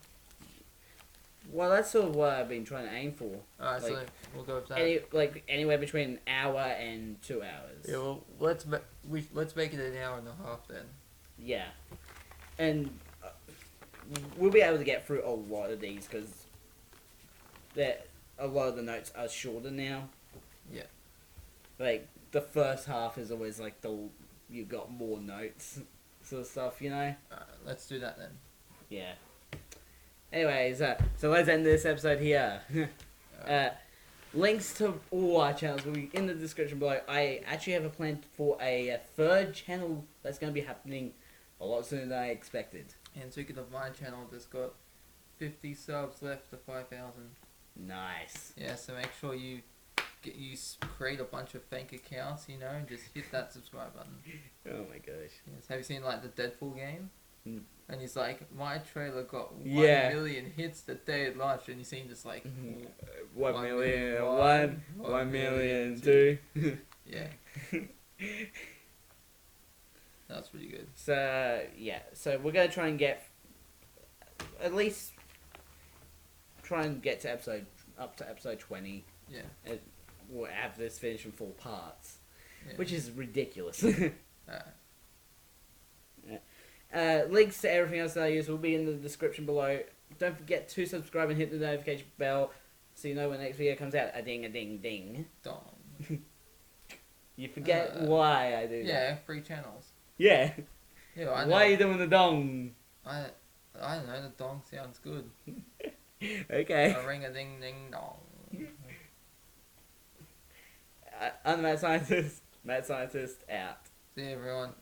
Well, that's sort of what I've been trying to aim for. Alright, so Like, we'll go with that. Anywhere between an hour and 2 hours. Yeah, well, let's make it an hour and a half then. Yeah. And we'll be able to get through a lot of these because a lot of the notes are shorter now. Yeah. Like the first half is always like you've got more notes sort of stuff, you know. Alright, let's do that then. Yeah. Anyways, so let's end this episode here. Links to all our channels will be in the description below. I actually have a plan for a 3rd channel that's going to be happening a lot sooner than I expected. And speaking of my channel, just got 50 subs left to 5,000. Nice. Yeah, so make sure you create a bunch of fake accounts, you know, and just hit that subscribe button. Oh my gosh. Yes. Have you seen like the Deadpool game? Mm. And he's like, my trailer got 1 Yeah. million hits the day it launched, and you see him just like, 1 million, one, 1 million, 2. yeah. That's pretty good. So, yeah. So we're going to try and get, at least, try and get to up to episode 20. Yeah. And we'll have this finished in 4 parts. Yeah. Which is ridiculous. Links to everything else that I use will be in the description below. Don't forget to subscribe and hit the notification bell So you know when the next video comes out, a ding, ding. Dong. You forget why I do that. Yeah, free channels. Yeah. Yeah, I know. Why are you doing the dong? I don't know. The dong sounds good. Okay. A ring a ding ding dong. I'm the Mad Scientist. Mad Scientist out. See you, everyone.